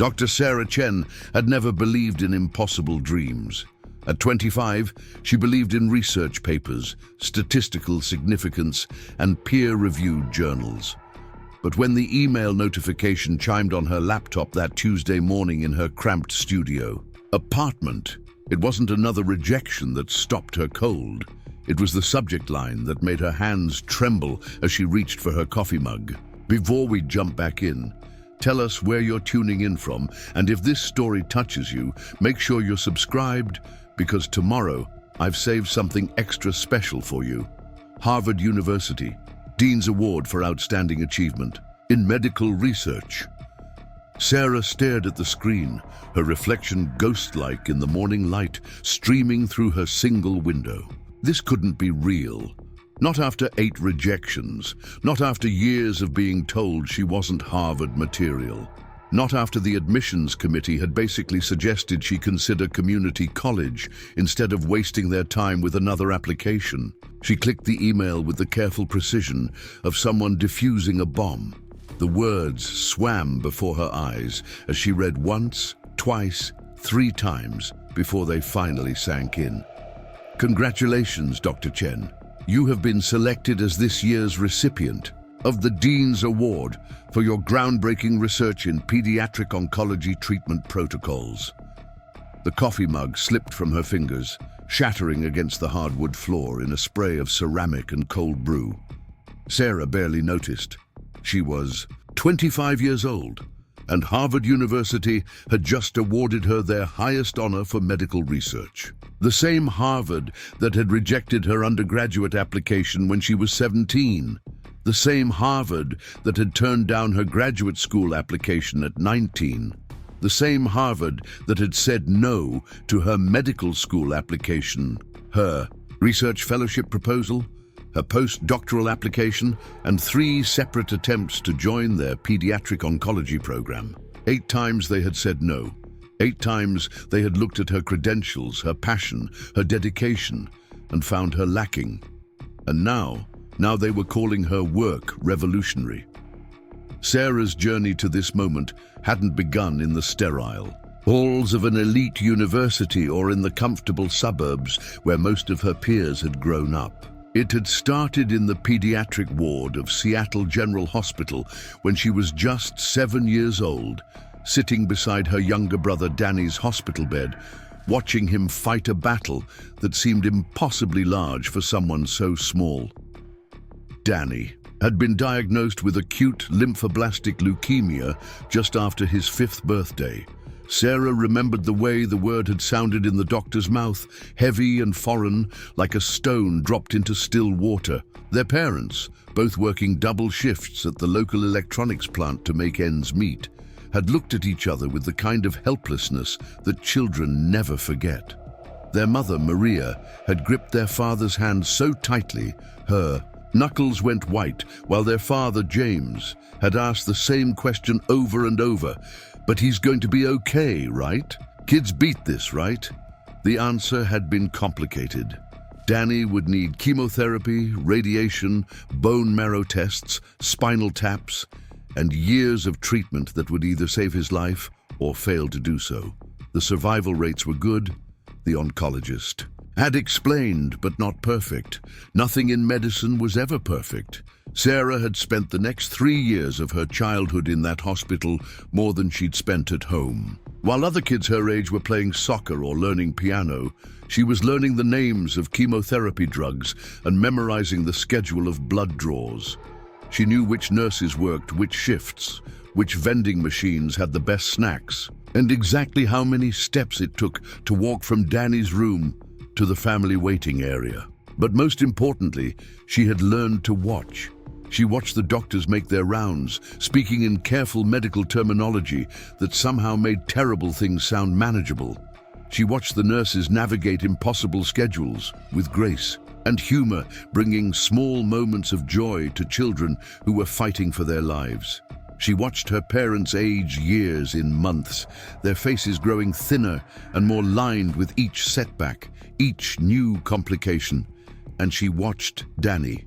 Dr. Sarah Chen had never believed in impossible dreams. At 25, she believed in research papers, statistical significance, and peer-reviewed journals. But when the email notification chimed on her laptop that Tuesday morning in her cramped apartment, it wasn't another rejection that stopped her cold. It was the subject line that made her hands tremble as she reached for her coffee mug. Before we jump back in, tell us where you're tuning in from, and if this story touches you, make sure you're subscribed, because tomorrow I've saved something extra special for you. Harvard University, Dean's Award for Outstanding Achievement in Medical Research. Sarah stared at the screen, her reflection ghost-like in the morning light streaming through her single window. This couldn't be real. Not after 8 rejections, not after years of being told she wasn't Harvard material. Not after the admissions committee had basically suggested she consider community college instead of wasting their time with another application. She clicked the email with the careful precision of someone defusing a bomb. The words swam before her eyes as she read once, twice, 3 times before they finally sank in. Congratulations, Dr. Chen. You have been selected as this year's recipient of the Dean's Award for your groundbreaking research in pediatric oncology treatment protocols. The coffee mug slipped from her fingers, shattering against the hardwood floor in a spray of ceramic and cold brew. Sarah barely noticed. She was 25 years old, and Harvard University had just awarded her their highest honor for medical research. The same Harvard that had rejected her undergraduate application when she was 17. The same Harvard that had turned down her graduate school application at 19. The same Harvard that had said no to her medical school application, her research fellowship proposal, her postdoctoral application, and 3 separate attempts to join their pediatric oncology program. 8 times they had said no. 8 times they had looked at her credentials, her passion, her dedication, and found her lacking. And now they were calling her work revolutionary. Sarah's journey to this moment hadn't begun in the sterile halls of an elite university or in the comfortable suburbs where most of her peers had grown up. It had started in the pediatric ward of Seattle General Hospital when she was just 7 years old, sitting beside her younger brother Danny's hospital bed, watching him fight a battle that seemed impossibly large for someone so small. Danny had been diagnosed with acute lymphoblastic leukemia just after his 5th birthday. Sarah remembered the way the word had sounded in the doctor's mouth, heavy and foreign, like a stone dropped into still water. Their parents, both working double shifts at the local electronics plant to make ends meet, had looked at each other with the kind of helplessness that children never forget. Their mother, Maria, had gripped their father's hand so tightly, her knuckles went white, while their father, James, had asked the same question over and over. But he's going to be okay, right? Kids beat this, right? The answer had been complicated. Danny would need chemotherapy, radiation, bone marrow tests, spinal taps, and years of treatment that would either save his life or fail to do so. The survival rates were good, the oncologist had explained, but not perfect. Nothing in medicine was ever perfect. Sarah had spent the next 3 years of her childhood in that hospital more than she'd spent at home. While other kids her age were playing soccer or learning piano, she was learning the names of chemotherapy drugs and memorizing the schedule of blood draws. She knew which nurses worked which shifts, which vending machines had the best snacks, and exactly how many steps it took to walk from Danny's room to the family waiting area. But most importantly, she had learned to watch. She watched the doctors make their rounds, speaking in careful medical terminology that somehow made terrible things sound manageable. She watched the nurses navigate impossible schedules with grace and humor, bringing small moments of joy to children who were fighting for their lives. She watched her parents age years in months, their faces growing thinner and more lined with each setback, each new complication. And she watched Danny,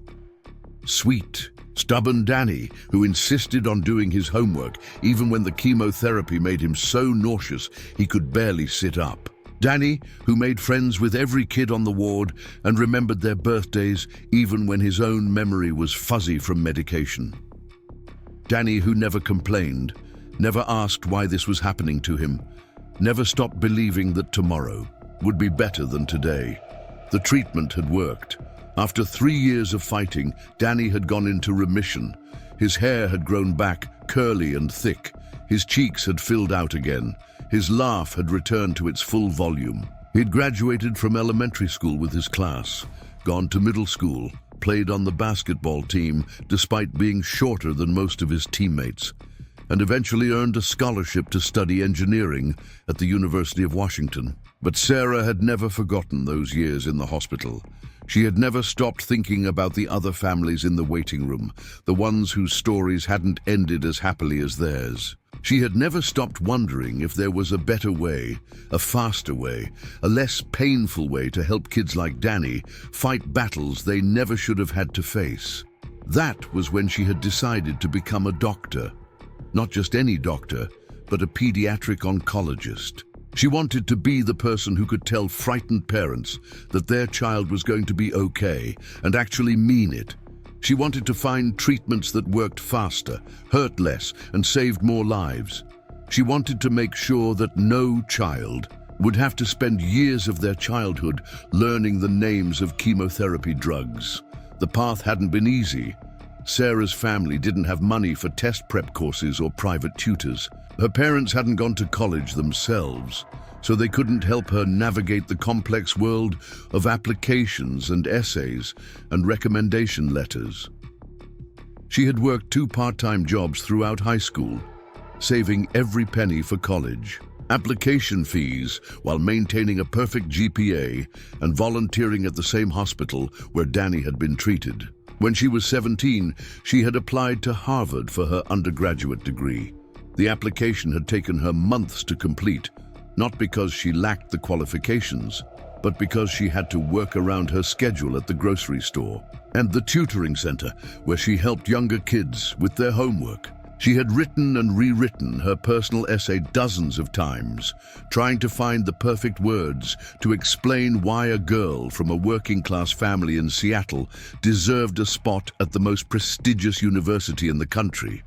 sweet Stubborn Danny, who insisted on doing his homework even when the chemotherapy made him so nauseous he could barely sit up. Danny, who made friends with every kid on the ward and remembered their birthdays even when his own memory was fuzzy from medication. Danny, who never complained, never asked why this was happening to him, never stopped believing that tomorrow would be better than today. The treatment had worked. After 3 years of fighting, Danny had gone into remission. His hair had grown back, curly and thick. His cheeks had filled out again. His laugh had returned to its full volume. He'd graduated from elementary school with his class, gone to middle school, played on the basketball team despite being shorter than most of his teammates, and eventually earned a scholarship to study engineering at the University of Washington. But Sarah had never forgotten those years in the hospital. She had never stopped thinking about the other families in the waiting room, the ones whose stories hadn't ended as happily as theirs. She had never stopped wondering if there was a better way, a faster way, a less painful way to help kids like Danny fight battles they never should have had to face. That was when she had decided to become a doctor. Not just any doctor, but a pediatric oncologist. She wanted to be the person who could tell frightened parents that their child was going to be okay and actually mean it. She wanted to find treatments that worked faster, hurt less, and saved more lives. She wanted to make sure that no child would have to spend years of their childhood learning the names of chemotherapy drugs. The path hadn't been easy. Sarah's family didn't have money for test prep courses or private tutors. Her parents hadn't gone to college themselves, so they couldn't help her navigate the complex world of applications and essays and recommendation letters. She had worked 2 part-time jobs throughout high school, saving every penny for college, application fees while maintaining a perfect GPA, and volunteering at the same hospital where Danny had been treated. When she was 17, she had applied to Harvard for her undergraduate degree. The application had taken her months to complete, not because she lacked the qualifications, but because she had to work around her schedule at the grocery store and the tutoring center where she helped younger kids with their homework. She had written and rewritten her personal essay dozens of times, trying to find the perfect words to explain why a girl from a working-class family in Seattle deserved a spot at the most prestigious university in the country.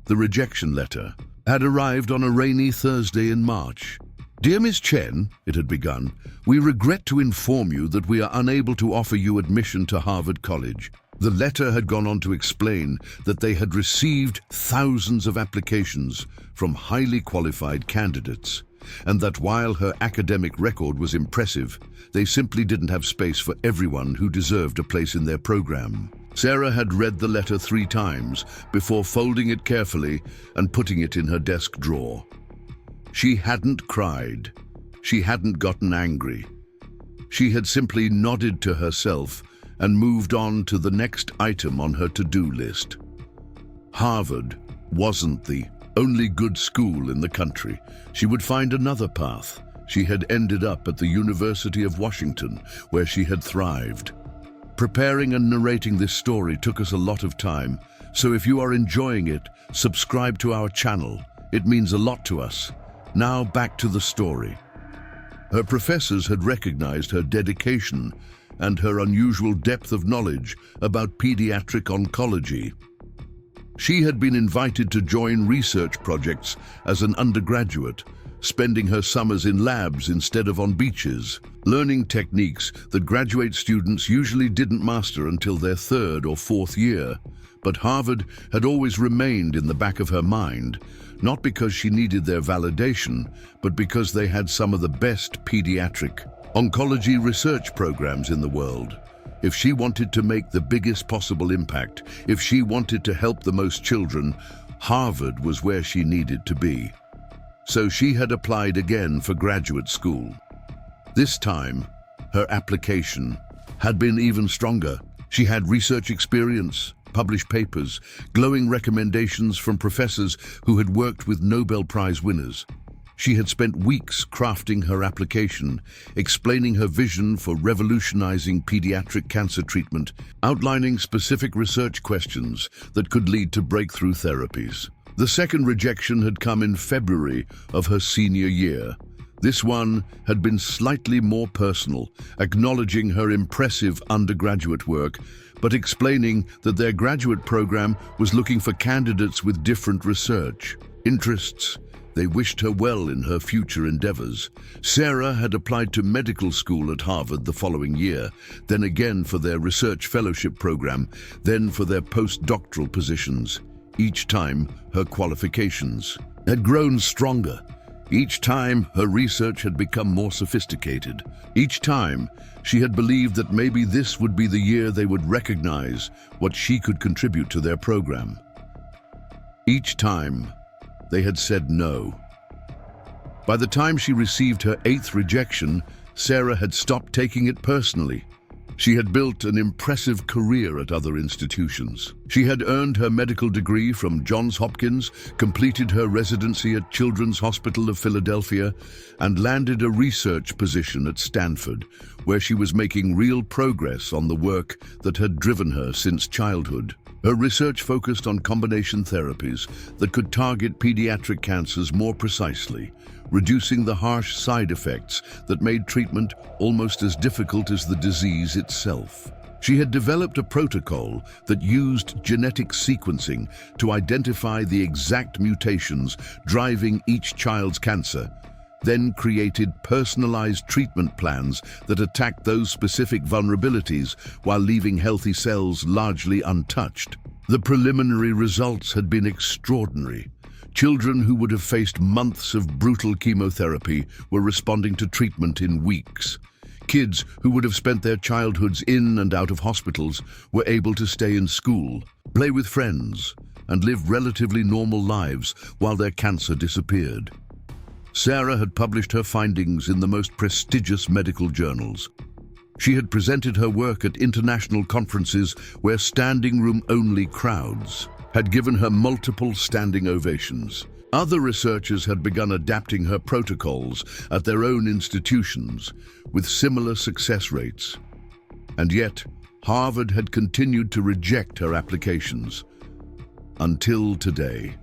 The rejection letter had arrived on a rainy Thursday in March. "Dear Miss Chen," it had begun, "we regret to inform you that we are unable to offer you admission to Harvard College." The letter had gone on to explain that they had received thousands of applications from highly qualified candidates, and that while her academic record was impressive, they simply didn't have space for everyone who deserved a place in their program. Sarah had read the letter 3 times before folding it carefully and putting it in her desk drawer. She hadn't cried. She hadn't gotten angry. She had simply nodded to herself and moved on to the next item on her to-do list. Harvard wasn't the only good school in the country. She would find another path. She had ended up at the University of Washington, where she had thrived. Preparing and narrating this story took us a lot of time, so if you are enjoying it, subscribe to our channel. It means a lot to us. Now back to the story. Her professors had recognized her dedication and her unusual depth of knowledge about pediatric oncology. She had been invited to join research projects as an undergraduate, spending her summers in labs instead of on beaches, learning techniques that graduate students usually didn't master until their 3rd or 4th year. But Harvard had always remained in the back of her mind, not because she needed their validation, but because they had some of the best pediatric oncology research programs in the world. If she wanted to make the biggest possible impact, if she wanted to help the most children, Harvard was where she needed to be. So she had applied again for graduate school. This time, her application had been even stronger. She had research experience, published papers, glowing recommendations from professors who had worked with Nobel Prize winners. She had spent weeks crafting her application, explaining her vision for revolutionizing pediatric cancer treatment, outlining specific research questions that could lead to breakthrough therapies. The second rejection had come in February of her senior year. This one had been slightly more personal, acknowledging her impressive undergraduate work, but explaining that their graduate program was looking for candidates with different research interests. They wished her well in her future endeavors. Sarah had applied to medical school at Harvard the following year, then again for their research fellowship program, then for their postdoctoral positions. Each time, her qualifications had grown stronger. Each time, her research had become more sophisticated. Each time, she had believed that maybe this would be the year they would recognize what she could contribute to their program. Each time, they had said no. By the time she received her 8th rejection, Sarah had stopped taking it personally. She had built an impressive career at other institutions. She had earned her medical degree from Johns Hopkins, completed her residency at Children's Hospital of Philadelphia, and landed a research position at Stanford, where she was making real progress on the work that had driven her since childhood. Her research focused on combination therapies that could target pediatric cancers more precisely, reducing the harsh side effects that made treatment almost as difficult as the disease itself. She had developed a protocol that used genetic sequencing to identify the exact mutations driving each child's cancer, then created personalized treatment plans that attacked those specific vulnerabilities while leaving healthy cells largely untouched. The preliminary results had been extraordinary. Children who would have faced months of brutal chemotherapy were responding to treatment in weeks. Kids who would have spent their childhoods in and out of hospitals were able to stay in school, play with friends, and live relatively normal lives while their cancer disappeared. Sarah had published her findings in the most prestigious medical journals. She had presented her work at international conferences where standing room-only crowds had given her multiple standing ovations. Other researchers had begun adapting her protocols at their own institutions with similar success rates. And yet, Harvard had continued to reject her applications. Until today.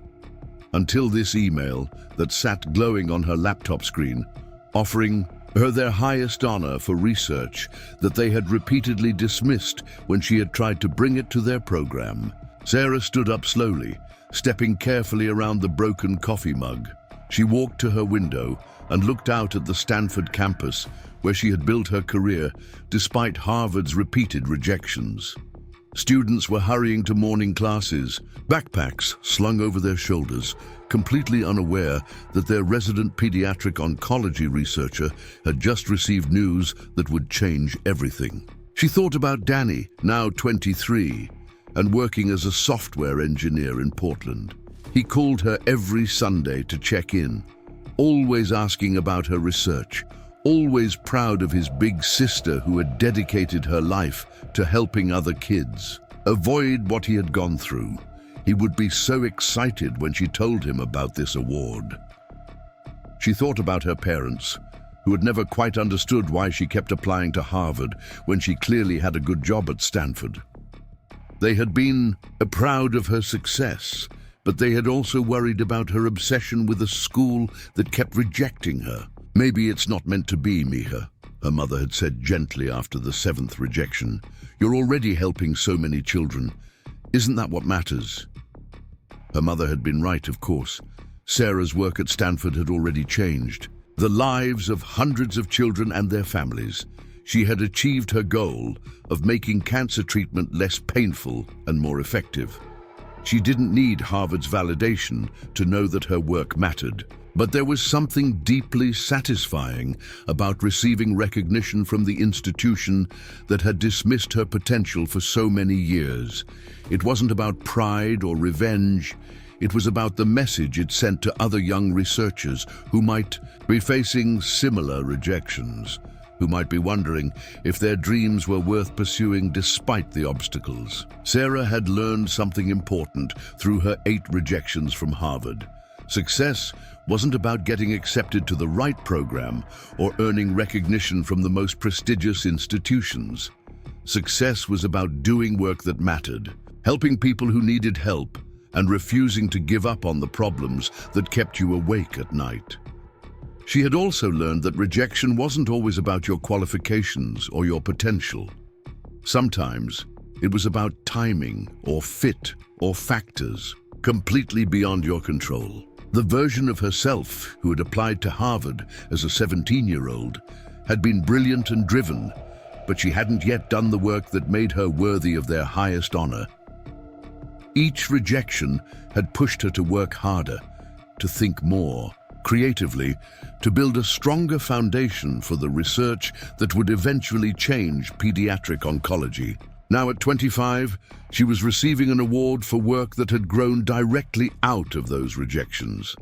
Until this email that sat glowing on her laptop screen, offering her their highest honor for research that they had repeatedly dismissed when she had tried to bring it to their program. Sarah stood up slowly, stepping carefully around the broken coffee mug. She walked to her window and looked out at the Stanford campus where she had built her career despite Harvard's repeated rejections. Students were hurrying to morning classes, backpacks slung over their shoulders, completely unaware that their resident pediatric oncology researcher had just received news that would change everything. She thought about Danny, now 23, and working as a software engineer in Portland. He called her every Sunday to check in, always asking about her research, always proud of his big sister who had dedicated her life to helping other kids. Avoid what he had gone through. He would be so excited when she told him about this award. She thought about her parents, who had never quite understood why she kept applying to Harvard when she clearly had a good job at Stanford. They had been proud of her success, but they had also worried about her obsession with a school that kept rejecting her. "Maybe it's not meant to be, Miha," her mother had said gently after the 7th rejection. "You're already helping so many children. Isn't that what matters?" Her mother had been right, of course. Sarah's work at Stanford had already changed the lives of hundreds of children and their families. She had achieved her goal of making cancer treatment less painful and more effective. She didn't need Harvard's validation to know that her work mattered. But there was something deeply satisfying about receiving recognition from the institution that had dismissed her potential for so many years. It wasn't about pride or revenge. It was about the message it sent to other young researchers who might be facing similar rejections, who might be wondering if their dreams were worth pursuing despite the obstacles. Sarah had learned something important through her 8 rejections from Harvard. Success wasn't about getting accepted to the right program or earning recognition from the most prestigious institutions. Success was about doing work that mattered, helping people who needed help, and refusing to give up on the problems that kept you awake at night. She had also learned that rejection wasn't always about your qualifications or your potential. Sometimes it was about timing or fit or factors completely beyond your control. The version of herself who had applied to Harvard as a 17-year-old had been brilliant and driven, but she hadn't yet done the work that made her worthy of their highest honor. Each rejection had pushed her to work harder, to think more creatively, to build a stronger foundation for the research that would eventually change pediatric oncology. Now at 25, she was receiving an award for work that had grown directly out of those rejections.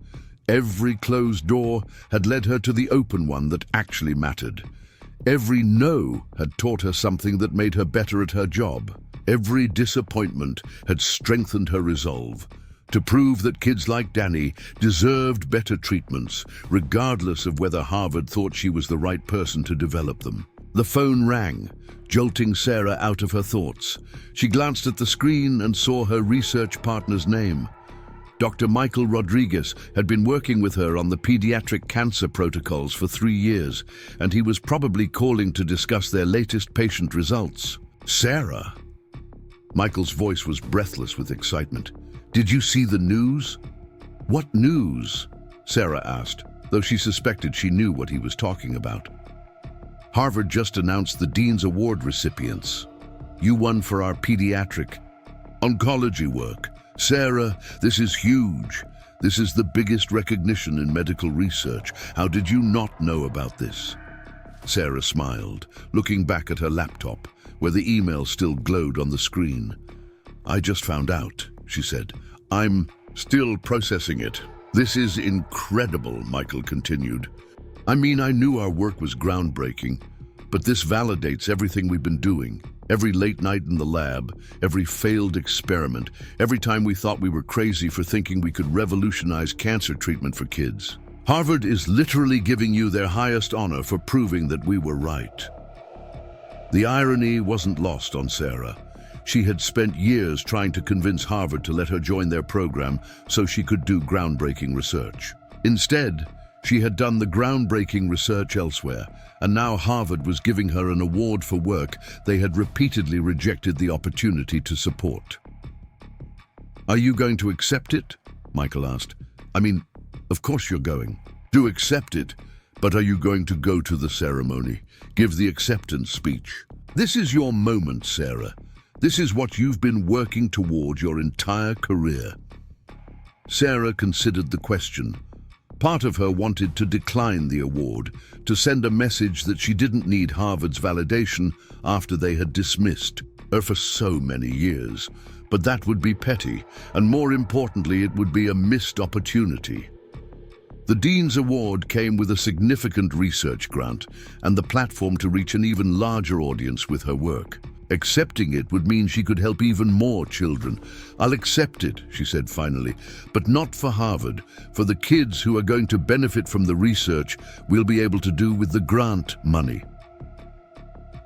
Every closed door had led her to the open one that actually mattered. Every no had taught her something that made her better at her job. Every disappointment had strengthened her resolve to prove that kids like Danny deserved better treatments, regardless of whether Harvard thought she was the right person to develop them. The phone rang, jolting Sarah out of her thoughts. She glanced at the screen and saw her research partner's name. Dr. Michael Rodriguez had been working with her on the pediatric cancer protocols for 3 years, and he was probably calling to discuss their latest patient results. Sarah? Michael's voice was breathless with excitement. Did you see the news? What news? Sarah asked, though she suspected she knew what he was talking about. Harvard just announced the Dean's Award recipients. You won for our pediatric oncology work. Sarah, this is huge. This is the biggest recognition in medical research. How did you not know about this? Sarah smiled, looking back at her laptop, where the email still glowed on the screen. I just found out, she said. I'm still processing it. This is incredible, Michael continued. I mean, I knew our work was groundbreaking, but this validates everything we've been doing. Every late night in the lab, every failed experiment, every time we thought we were crazy for thinking we could revolutionize cancer treatment for kids. Harvard is literally giving you their highest honor for proving that we were right. The irony wasn't lost on Sarah. She had spent years trying to convince Harvard to let her join their program so she could do groundbreaking research. Instead, she had done the groundbreaking research elsewhere, and now Harvard was giving her an award for work they had repeatedly rejected the opportunity to support. Are you going to accept it? Michael asked. I mean, of course you're going. Do accept it, but are you going to go to the ceremony? Give the acceptance speech? This is your moment, Sarah. This is what you've been working toward your entire career. Sarah considered the question. Part of her wanted to decline the award, to send a message that she didn't need Harvard's validation after they had dismissed her for so many years. But that would be petty, and more importantly, it would be a missed opportunity. The Dean's Award came with a significant research grant and the platform to reach an even larger audience with her work. Accepting it would mean she could help even more children. I'll accept it, she said finally, but not for Harvard. For the kids who are going to benefit from the research we'll be able to do with the grant money.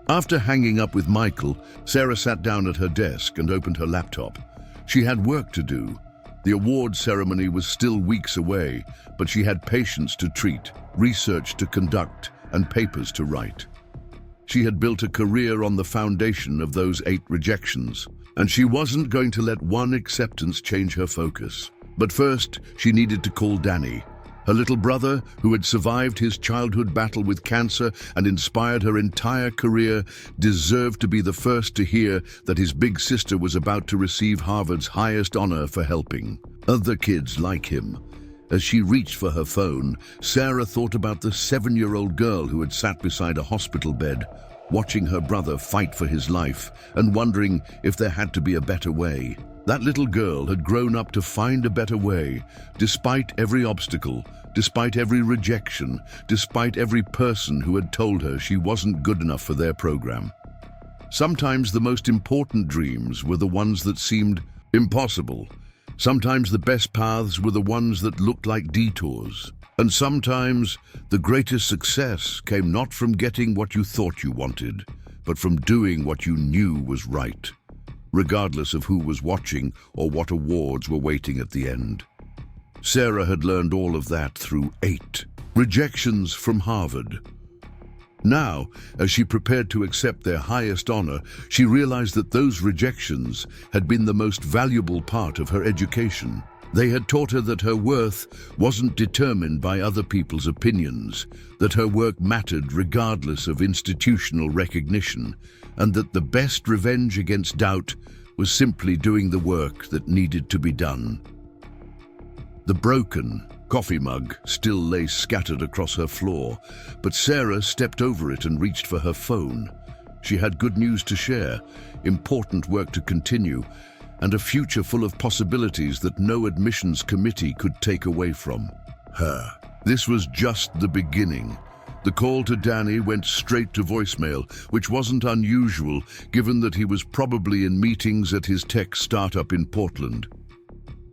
After hanging up with Michael, Sarah sat down at her desk and opened her laptop. She had work to do. The award ceremony was still weeks away, but she had patients to treat, research to conduct, and papers to write. She had built a career on the foundation of those 8 rejections, and she wasn't going to let one acceptance change her focus. But first, she needed to call Danny. Her little brother, who had survived his childhood battle with cancer and inspired her entire career, deserved to be the first to hear that his big sister was about to receive Harvard's highest honor for helping other kids like him. As she reached for her phone, Sarah thought about the 7-year-old girl who had sat beside a hospital bed, watching her brother fight for his life and wondering if there had to be a better way. That little girl had grown up to find a better way, despite every obstacle, despite every rejection, despite every person who had told her she wasn't good enough for their program. Sometimes the most important dreams were the ones that seemed impossible. Sometimes the best paths were the ones that looked like detours. And sometimes the greatest success came not from getting what you thought you wanted, but from doing what you knew was right, regardless of who was watching or what awards were waiting at the end. Sarah had learned all of that through 8 rejections from Harvard. Now, as she prepared to accept their highest honor, she realized that those rejections had been the most valuable part of her education. They had taught her that her worth wasn't determined by other people's opinions, that her work mattered regardless of institutional recognition, and that the best revenge against doubt was simply doing the work that needed to be done. The broken coffee mug still lay scattered across her floor, but Sarah stepped over it and reached for her phone. She had good news to share, important work to continue, and a future full of possibilities that no admissions committee could take away from her. This was just the beginning. The call to Danny went straight to voicemail, which wasn't unusual given that he was probably in meetings at his tech startup in Portland.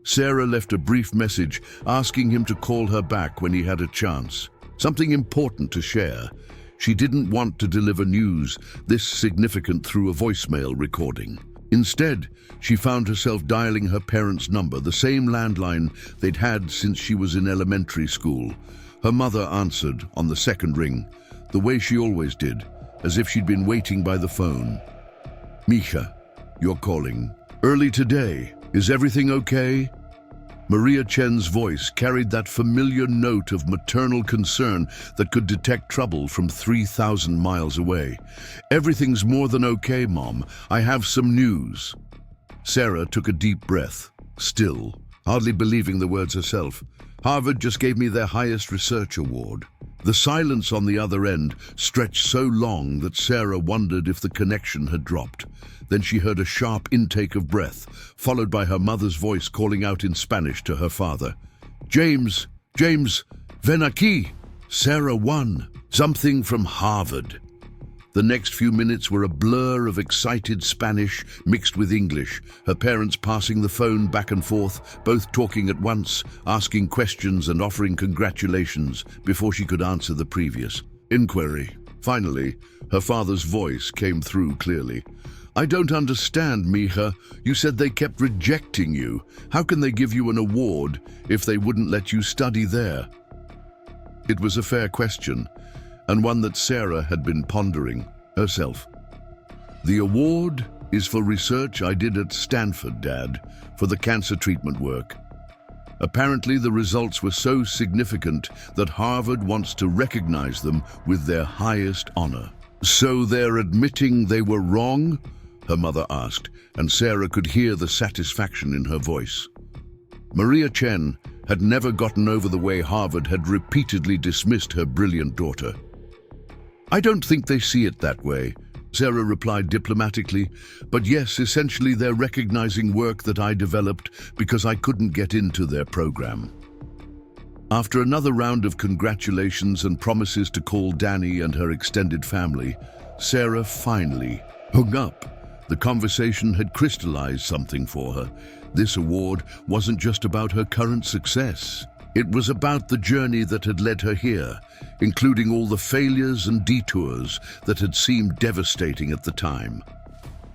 Sarah left a brief message asking him to call her back when he had a chance. Something important to share. She didn't want to deliver news this significant through a voicemail recording. Instead, she found herself dialing her parents' number, the same landline they'd had since she was in elementary school. Her mother answered on the second ring, the way she always did, as if she'd been waiting by the phone. "Misha, you're calling. Early today. Is everything okay?" Maria Chen's voice carried that familiar note of maternal concern that could detect trouble from 3,000 miles away. "Everything's more than okay, Mom. I have some news." Sarah took a deep breath, still, hardly believing the words herself. "Harvard just gave me their highest research award." The silence on the other end stretched so long that Sarah wondered if the connection had dropped. Then she heard a sharp intake of breath, followed by her mother's voice calling out in Spanish to her father. James, ven aquí." Sarah won. Something from Harvard. The next few minutes were a blur of excited Spanish mixed with English, her parents passing the phone back and forth, both talking at once, asking questions and offering congratulations before she could answer the previous inquiry. Finally, her father's voice came through clearly. "I don't understand, Mija. You said they kept rejecting you. How can they give you an award if they wouldn't let you study there?" It was a fair question, and one that Sarah had been pondering herself. "The award is for research I did at Stanford, Dad, for the cancer treatment work. Apparently the results were so significant that Harvard wants to recognize them with their highest honor." "So they're admitting they were wrong?" her mother asked, and Sarah could hear the satisfaction in her voice. Maria Chen had never gotten over the way Harvard had repeatedly dismissed her brilliant daughter. "I don't think they see it that way," Sarah replied diplomatically, "but yes, essentially they're recognizing work that I developed because I couldn't get into their program." After another round of congratulations and promises to call Danny and her extended family, Sarah finally hung up. The conversation had crystallized something for her. This award wasn't just about her current success. It was about the journey that had led her here, including all the failures and detours that had seemed devastating at the time.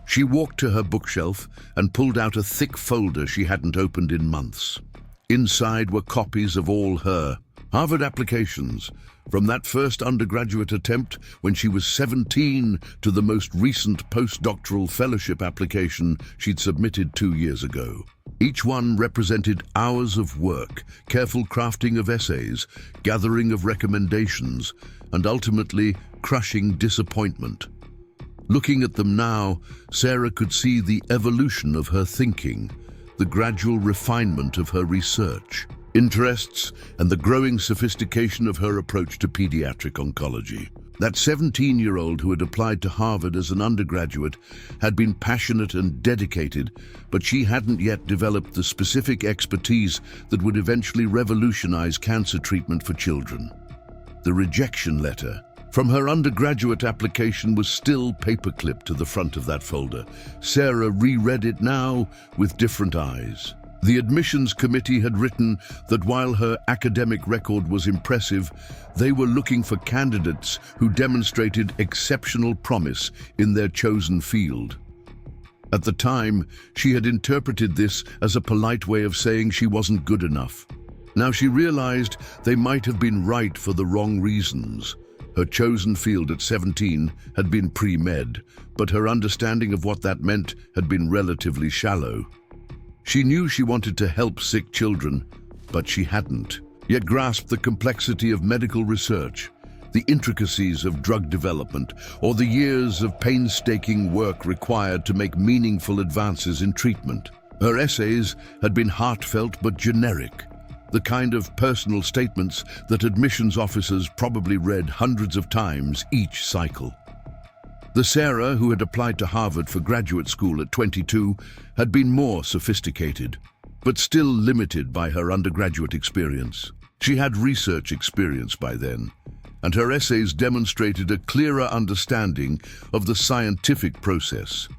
She walked to her bookshelf and pulled out a thick folder she hadn't opened in months. Inside were copies of all her Harvard applications, from that first undergraduate attempt when she was 17 to the most recent postdoctoral fellowship application she'd submitted 2 years ago. Each one represented hours of work, careful crafting of essays, gathering of recommendations, and ultimately crushing disappointment. Looking at them now, Sarah could see the evolution of her thinking, the gradual refinement of her research, interests, and the growing sophistication of her approach to pediatric oncology. That 17-year-old who had applied to Harvard as an undergraduate had been passionate and dedicated, but she hadn't yet developed the specific expertise that would eventually revolutionize cancer treatment for children. The rejection letter from her undergraduate application was still paperclipped to the front of that folder. Sarah reread it now with different eyes. The admissions committee had written that while her academic record was impressive, they were looking for candidates who demonstrated exceptional promise in their chosen field. At the time, she had interpreted this as a polite way of saying she wasn't good enough. Now she realized they might have been right for the wrong reasons. Her chosen field at 17 had been pre-med, but her understanding of what that meant had been relatively shallow. She knew she wanted to help sick children, but she hadn't yet grasped the complexity of medical research, the intricacies of drug development, or the years of painstaking work required to make meaningful advances in treatment. Her essays had been heartfelt but generic, the kind of personal statements that admissions officers probably read hundreds of times each cycle. The Sarah who had applied to Harvard for graduate school at 22 had been more sophisticated, but still limited by her undergraduate experience. She had research experience by then, and her essays demonstrated a clearer understanding of the scientific process.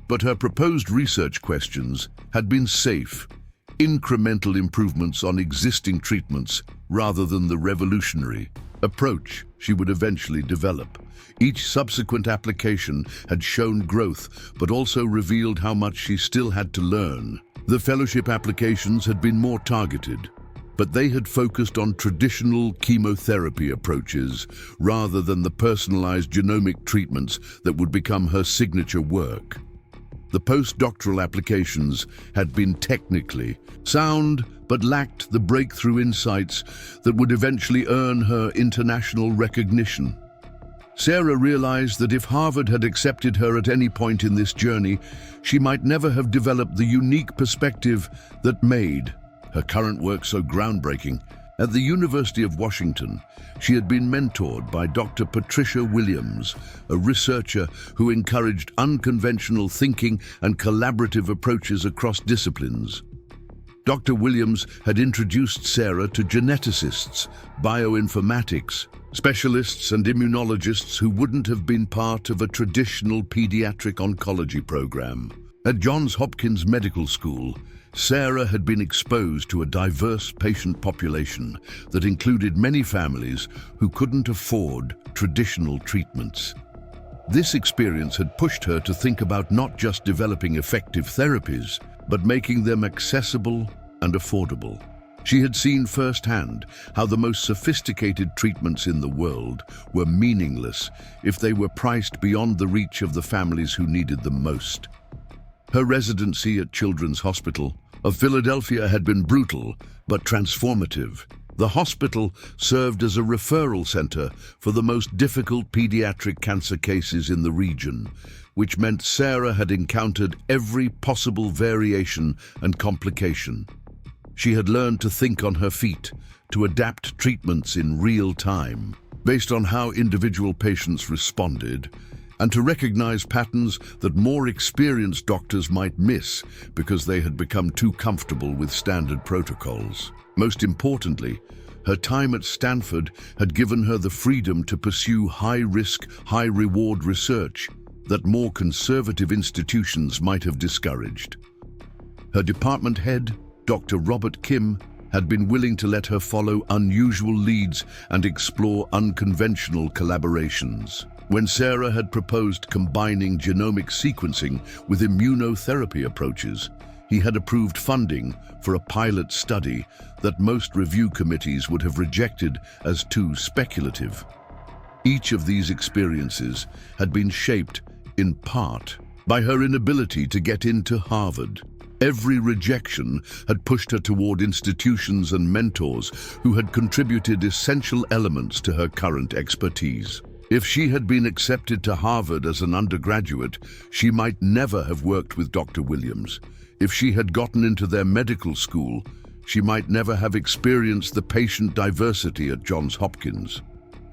But her proposed research questions had been safe, incremental improvements on existing treatments rather than the revolutionary approach she would eventually develop. Each subsequent application had shown growth, but also revealed how much she still had to learn. The fellowship applications had been more targeted, but they had focused on traditional chemotherapy approaches rather than the personalized genomic treatments that would become her signature work. The postdoctoral applications had been technically sound, but lacked the breakthrough insights that would eventually earn her international recognition. Sarah realized that if Harvard had accepted her at any point in this journey, she might never have developed the unique perspective that made her current work so groundbreaking. At the University of Washington, she had been mentored by Dr. Patricia Williams, a researcher who encouraged unconventional thinking and collaborative approaches across disciplines. Dr. Williams had introduced Sarah to geneticists, bioinformatics, specialists and immunologists who wouldn't have been part of a traditional pediatric oncology program. At Johns Hopkins Medical School, Sarah had been exposed to a diverse patient population that included many families who couldn't afford traditional treatments. This experience had pushed her to think about not just developing effective therapies, but making them accessible and affordable. She had seen firsthand how the most sophisticated treatments in the world were meaningless if they were priced beyond the reach of the families who needed them most. Her residency at Children's Hospital of Philadelphia had been brutal but transformative. The hospital served as a referral center for the most difficult pediatric cancer cases in the region, which meant Sarah had encountered every possible variation and complication. She had learned to think on her feet, to adapt treatments in real time, based on how individual patients responded, and to recognize patterns that more experienced doctors might miss because they had become too comfortable with standard protocols. Most importantly, her time at Stanford had given her the freedom to pursue high-risk, high-reward research that more conservative institutions might have discouraged. Her department head, Dr. Robert Kim, had been willing to let her follow unusual leads and explore unconventional collaborations. When Sarah had proposed combining genomic sequencing with immunotherapy approaches, he had approved funding for a pilot study that most review committees would have rejected as too speculative. Each of these experiences had been shaped, in part, by her inability to get into Harvard. Every rejection had pushed her toward institutions and mentors who had contributed essential elements to her current expertise. If she had been accepted to Harvard as an undergraduate, she might never have worked with Dr. Williams. If she had gotten into their medical school, she might never have experienced the patient diversity at Johns Hopkins.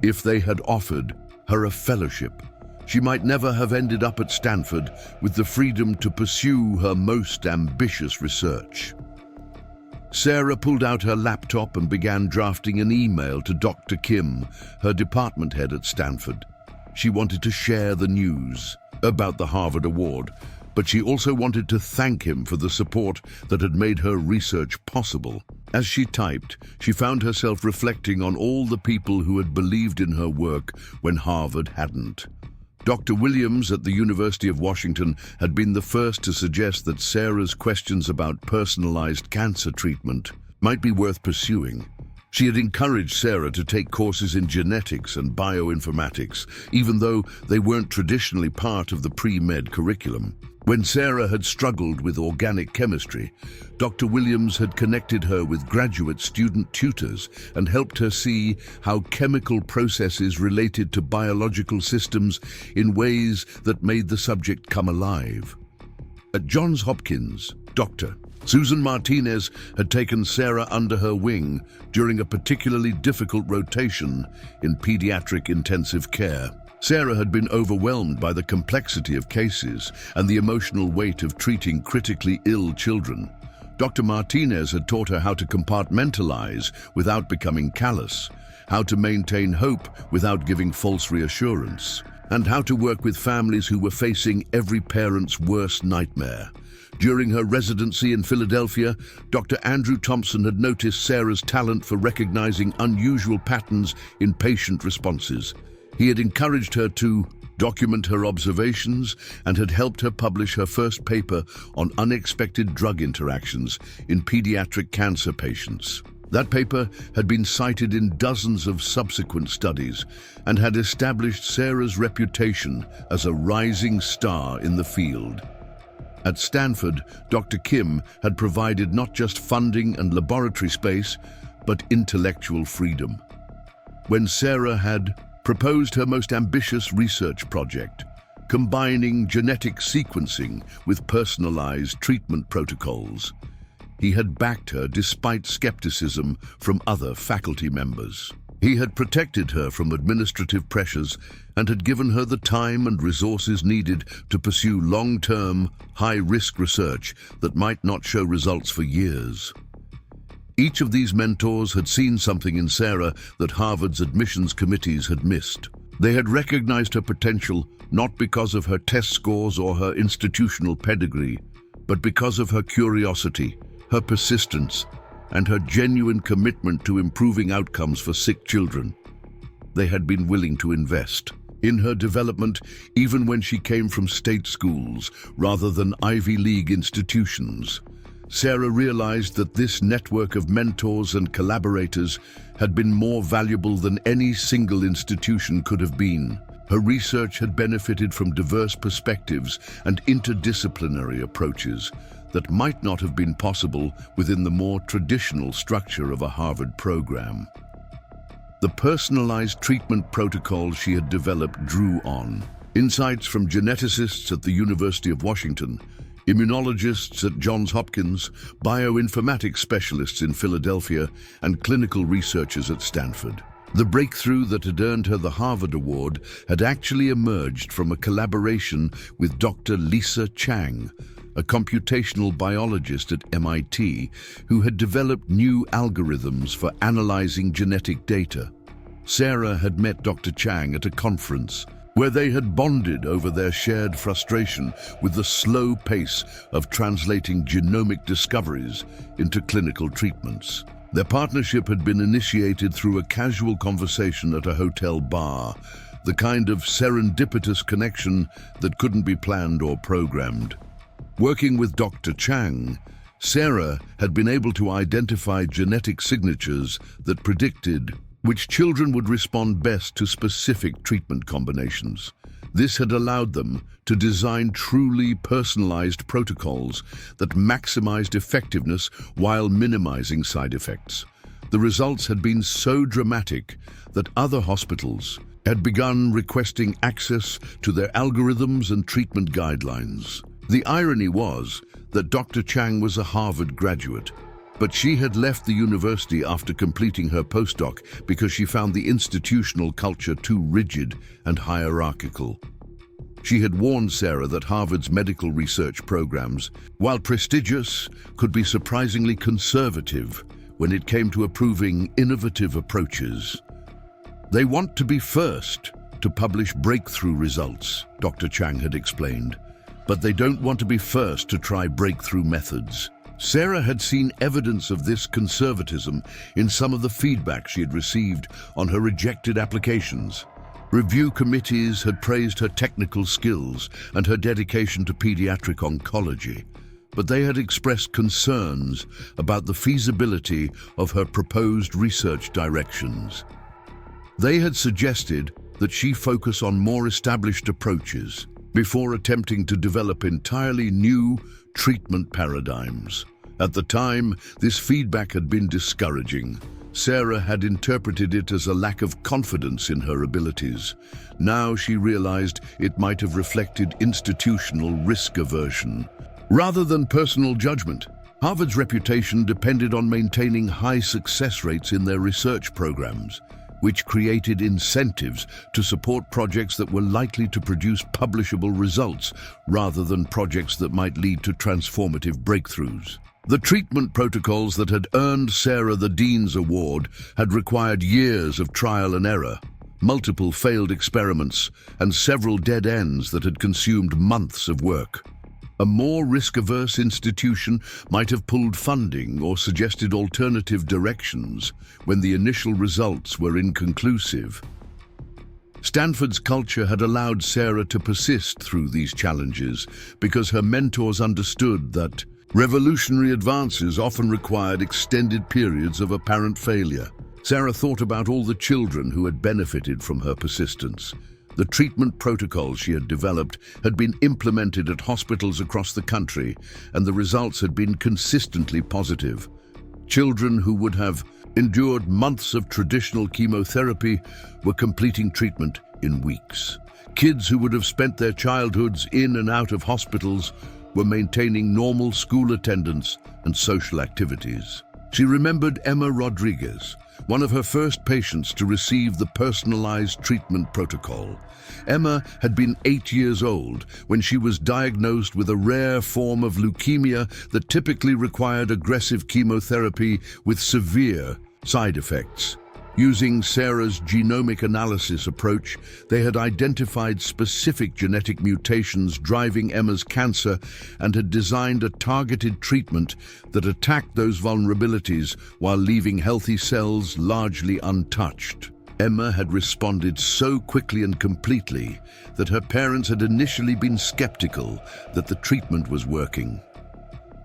If they had offered her a fellowship, she might never have ended up at Stanford with the freedom to pursue her most ambitious research. Sarah pulled out her laptop and began drafting an email to Dr. Kim, her department head at Stanford. She wanted to share the news about the Harvard Award, but she also wanted to thank him for the support that had made her research possible. As she typed, she found herself reflecting on all the people who had believed in her work when Harvard hadn't. Dr. Williams at the University of Washington had been the first to suggest that Sarah's questions about personalized cancer treatment might be worth pursuing. She had encouraged Sarah to take courses in genetics and bioinformatics, even though they weren't traditionally part of the pre-med curriculum. When Sarah had struggled with organic chemistry, Dr. Williams had connected her with graduate student tutors and helped her see how chemical processes related to biological systems in ways that made the subject come alive. At Johns Hopkins, Dr. Susan Martinez had taken Sarah under her wing during a particularly difficult rotation in pediatric intensive care. Sarah had been overwhelmed by the complexity of cases and the emotional weight of treating critically ill children. Dr. Martinez had taught her how to compartmentalize without becoming callous, how to maintain hope without giving false reassurance, and how to work with families who were facing every parent's worst nightmare. During her residency in Philadelphia, Dr. Andrew Thompson had noticed Sarah's talent for recognizing unusual patterns in patient responses. He had encouraged her to document her observations and had helped her publish her first paper on unexpected drug interactions in pediatric cancer patients. That paper had been cited in dozens of subsequent studies and had established Sarah's reputation as a rising star in the field. At Stanford, Dr. Kim had provided not just funding and laboratory space, but intellectual freedom. When Sarah had proposed her most ambitious research project, combining genetic sequencing with personalized treatment protocols, he had backed her despite skepticism from other faculty members. He had protected her from administrative pressures and had given her the time and resources needed to pursue long-term, high-risk research that might not show results for years. Each of these mentors had seen something in Sarah that Harvard's admissions committees had missed. They had recognized her potential not because of her test scores or her institutional pedigree, but because of her curiosity, her persistence, and her genuine commitment to improving outcomes for sick children. They had been willing to invest in her development even when she came from state schools rather than Ivy League institutions. Sarah realized that this network of mentors and collaborators had been more valuable than any single institution could have been. Her research had benefited from diverse perspectives and interdisciplinary approaches that might not have been possible within the more traditional structure of a Harvard program. The personalized treatment protocols she had developed drew on insights from geneticists at the University of Washington, immunologists at Johns Hopkins, bioinformatics specialists in Philadelphia, and clinical researchers at Stanford. The breakthrough that had earned her the Harvard Award had actually emerged from a collaboration with Dr. Lisa Chang, a computational biologist at MIT who had developed new algorithms for analyzing genetic data. Sarah had met Dr. Chang at a conference where they had bonded over their shared frustration with the slow pace of translating genomic discoveries into clinical treatments. Their partnership had been initiated through a casual conversation at a hotel bar, the kind of serendipitous connection that couldn't be planned or programmed. Working with Dr. Chang, Sarah had been able to identify genetic signatures that predicted which children would respond best to specific treatment combinations. This had allowed them to design truly personalized protocols that maximized effectiveness while minimizing side effects. The results had been so dramatic that other hospitals had begun requesting access to their algorithms and treatment guidelines. The irony was that Dr. Chang was a Harvard graduate, but she had left the university after completing her postdoc because she found the institutional culture too rigid and hierarchical. She had warned Sarah that Harvard's medical research programs, while prestigious, could be surprisingly conservative when it came to approving innovative approaches. They want to be first to publish breakthrough results, Dr. Chang had explained. but they don't want to be first to try breakthrough methods. Sarah had seen evidence of this conservatism in some of the feedback she had received on her rejected applications. Review committees had praised her technical skills and her dedication to pediatric oncology, but they had expressed concerns about the feasibility of her proposed research directions. They had suggested that she focus on more established approaches before attempting to develop entirely new treatment paradigms. At the time, this feedback had been discouraging. Sarah had interpreted it as a lack of confidence in her abilities. Now she realized it might have reflected institutional risk aversion, rather than personal judgment. Harvard's reputation depended on maintaining high success rates in their research programs, which created incentives to support projects that were likely to produce publishable results rather than projects that might lead to transformative breakthroughs. The treatment protocols that had earned Sarah the Dean's Award had required years of trial and error, multiple failed experiments, and several dead ends that had consumed months of work. A more risk-averse institution might have pulled funding or suggested alternative directions when the initial results were inconclusive. Stanford's culture had allowed Sarah to persist through these challenges because her mentors understood that revolutionary advances often required extended periods of apparent failure. Sarah thought about all the children who had benefited from her persistence. The treatment protocols she had developed had been implemented at hospitals across the country, and the results had been consistently positive. Children who would have endured months of traditional chemotherapy were completing treatment in weeks. Kids who would have spent their childhoods in and out of hospitals were maintaining normal school attendance and social activities. She remembered Emma Rodriguez, one of her first patients to receive the personalized treatment protocol. Emma had been 8 years old when she was diagnosed with a rare form of leukemia that typically required aggressive chemotherapy with severe side effects. Using Sarah's genomic analysis approach, they had identified specific genetic mutations driving Emma's cancer and had designed a targeted treatment that attacked those vulnerabilities while leaving healthy cells largely untouched. Emma had responded so quickly and completely that her parents had initially been skeptical that the treatment was working.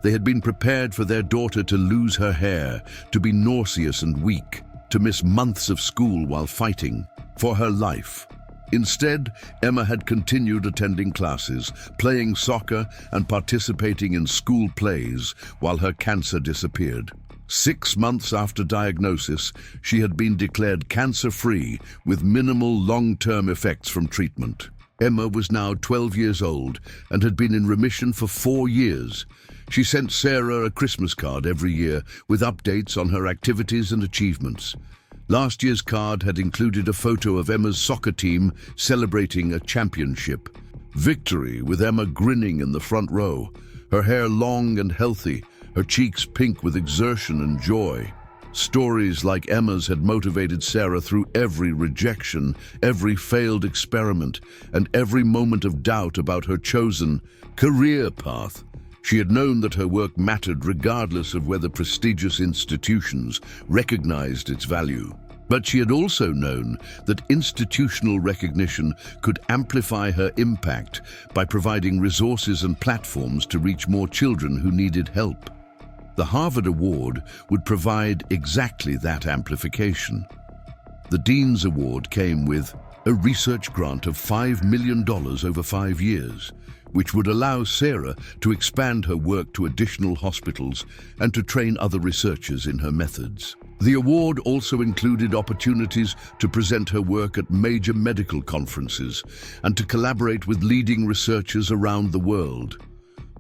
They had been prepared for their daughter to lose her hair, to be nauseous and weak, to miss months of school while fighting for her life. Instead, Emma had continued attending classes, playing soccer, and participating in school plays while her cancer disappeared. 6 months after diagnosis, she had been declared cancer-free with minimal long-term effects from treatment. Emma was now 12 years old and had been in remission for 4 years. She sent Sarah a Christmas card every year with updates on her activities and achievements. Last year's card had included a photo of Emma's soccer team celebrating a championship. Victory, with Emma grinning in the front row, her hair long and healthy, her cheeks pink with exertion and joy. Stories like Emma's had motivated Sarah through every rejection, every failed experiment, and every moment of doubt about her chosen career path. She had known that her work mattered regardless of whether prestigious institutions recognized its value. But she had also known that institutional recognition could amplify her impact by providing resources and platforms to reach more children who needed help. The Harvard Award would provide exactly that amplification. The Dean's Award came with a research grant of $5 million over 5 years, which would allow Sarah to expand her work to additional hospitals and to train other researchers in her methods. The award also included opportunities to present her work at major medical conferences and to collaborate with leading researchers around the world.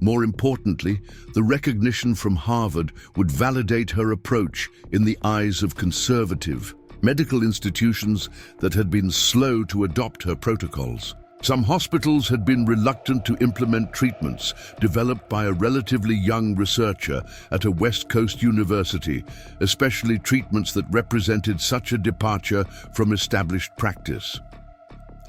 More importantly, the recognition from Harvard would validate her approach in the eyes of conservative medical institutions that had been slow to adopt her protocols. Some hospitals had been reluctant to implement treatments developed by a relatively young researcher at a West Coast university, especially treatments that represented such a departure from established practice.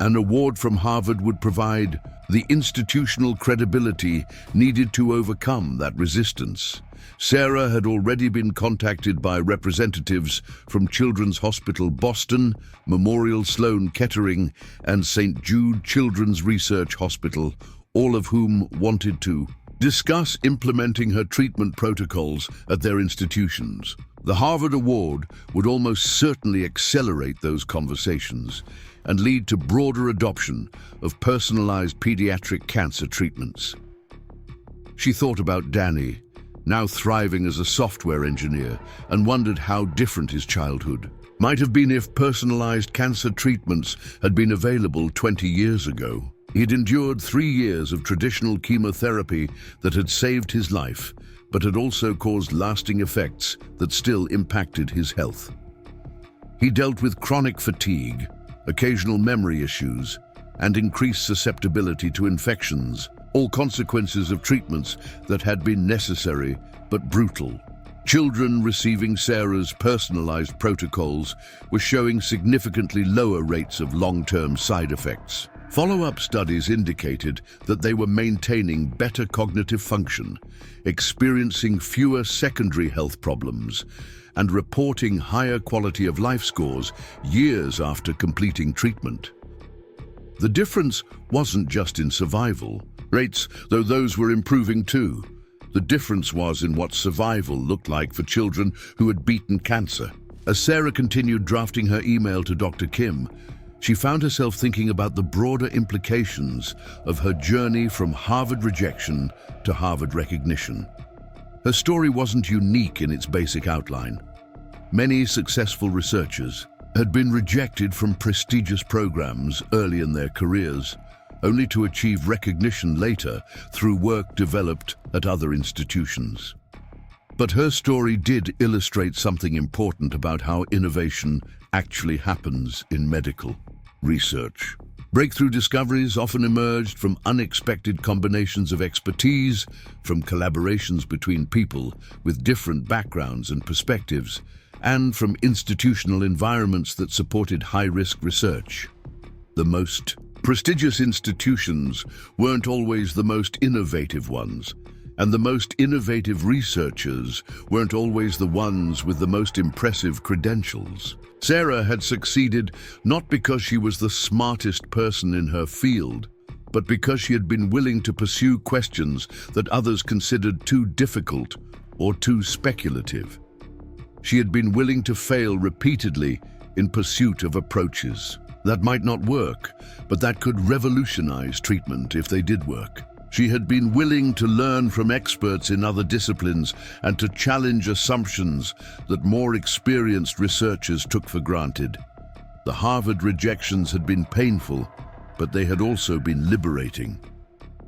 An award from Harvard would provide the institutional credibility needed to overcome that resistance. Sarah had already been contacted by representatives from Children's Hospital Boston, Memorial Sloan Kettering, and St. Jude Children's Research Hospital, all of whom wanted to discuss implementing her treatment protocols at their institutions. The Harvard Award would almost certainly accelerate those conversations and lead to broader adoption of personalized pediatric cancer treatments. She thought about Danny, now thriving as a software engineer, and wondered how different his childhood might have been if personalized cancer treatments had been available 20 years ago. He'd endured 3 years of traditional chemotherapy that had saved his life, but had also caused lasting effects that still impacted his health. He dealt with chronic fatigue, occasional memory issues, and increased susceptibility to infections, all consequences of treatments that had been necessary but brutal. Children receiving Sarah's personalized protocols were showing significantly lower rates of long-term side effects. Follow-up studies indicated that they were maintaining better cognitive function, experiencing fewer secondary health problems, and reporting higher quality of life scores years after completing treatment. The difference wasn't just in survival rates, though those were improving too. The difference was in what survival looked like for children who had beaten cancer. As Sarah continued drafting her email to Dr. Kim, she found herself thinking about the broader implications of her journey from Harvard rejection to Harvard recognition. Her story wasn't unique in its basic outline. Many successful researchers had been rejected from prestigious programs early in their careers, only to achieve recognition later through work developed at other institutions. But her story did illustrate something important about how innovation actually happens in medical research. Breakthrough discoveries often emerged from unexpected combinations of expertise, from collaborations between people with different backgrounds and perspectives, and from institutional environments that supported high-risk research. The most prestigious institutions weren't always the most innovative ones, and the most innovative researchers weren't always the ones with the most impressive credentials. Sarah had succeeded not because she was the smartest person in her field, but because she had been willing to pursue questions that others considered too difficult or too speculative. She had been willing to fail repeatedly in pursuit of approaches that might not work, but that could revolutionize treatment if they did work. She had been willing to learn from experts in other disciplines and to challenge assumptions that more experienced researchers took for granted. The Harvard rejections had been painful, but they had also been liberating.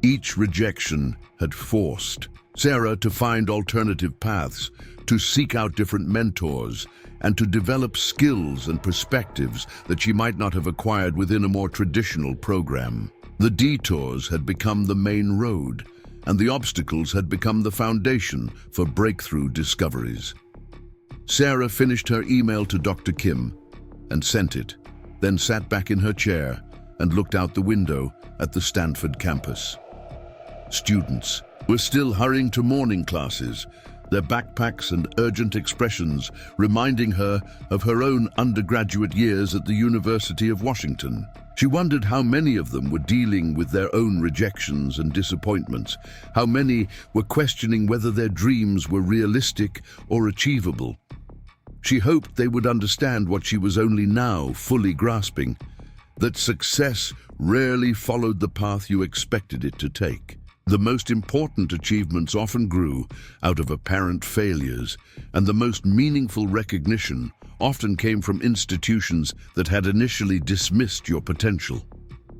Each rejection had forced Sarah to find alternative paths, to seek out different mentors, and to develop skills and perspectives that she might not have acquired within a more traditional program. The detours had become the main road, and the obstacles had become the foundation for breakthrough discoveries. Sarah finished her email to Dr. Kim and sent it, then sat back in her chair and looked out the window at the Stanford campus. Students were still hurrying to morning classes, their backpacks and urgent expressions reminding her of her own undergraduate years at the University of Washington. She wondered how many of them were dealing with their own rejections and disappointments, how many were questioning whether their dreams were realistic or achievable. She hoped they would understand what she was only now fully grasping, that success rarely followed the path you expected it to take. The most important achievements often grew out of apparent failures, and the most meaningful recognition often came from institutions that had initially dismissed your potential.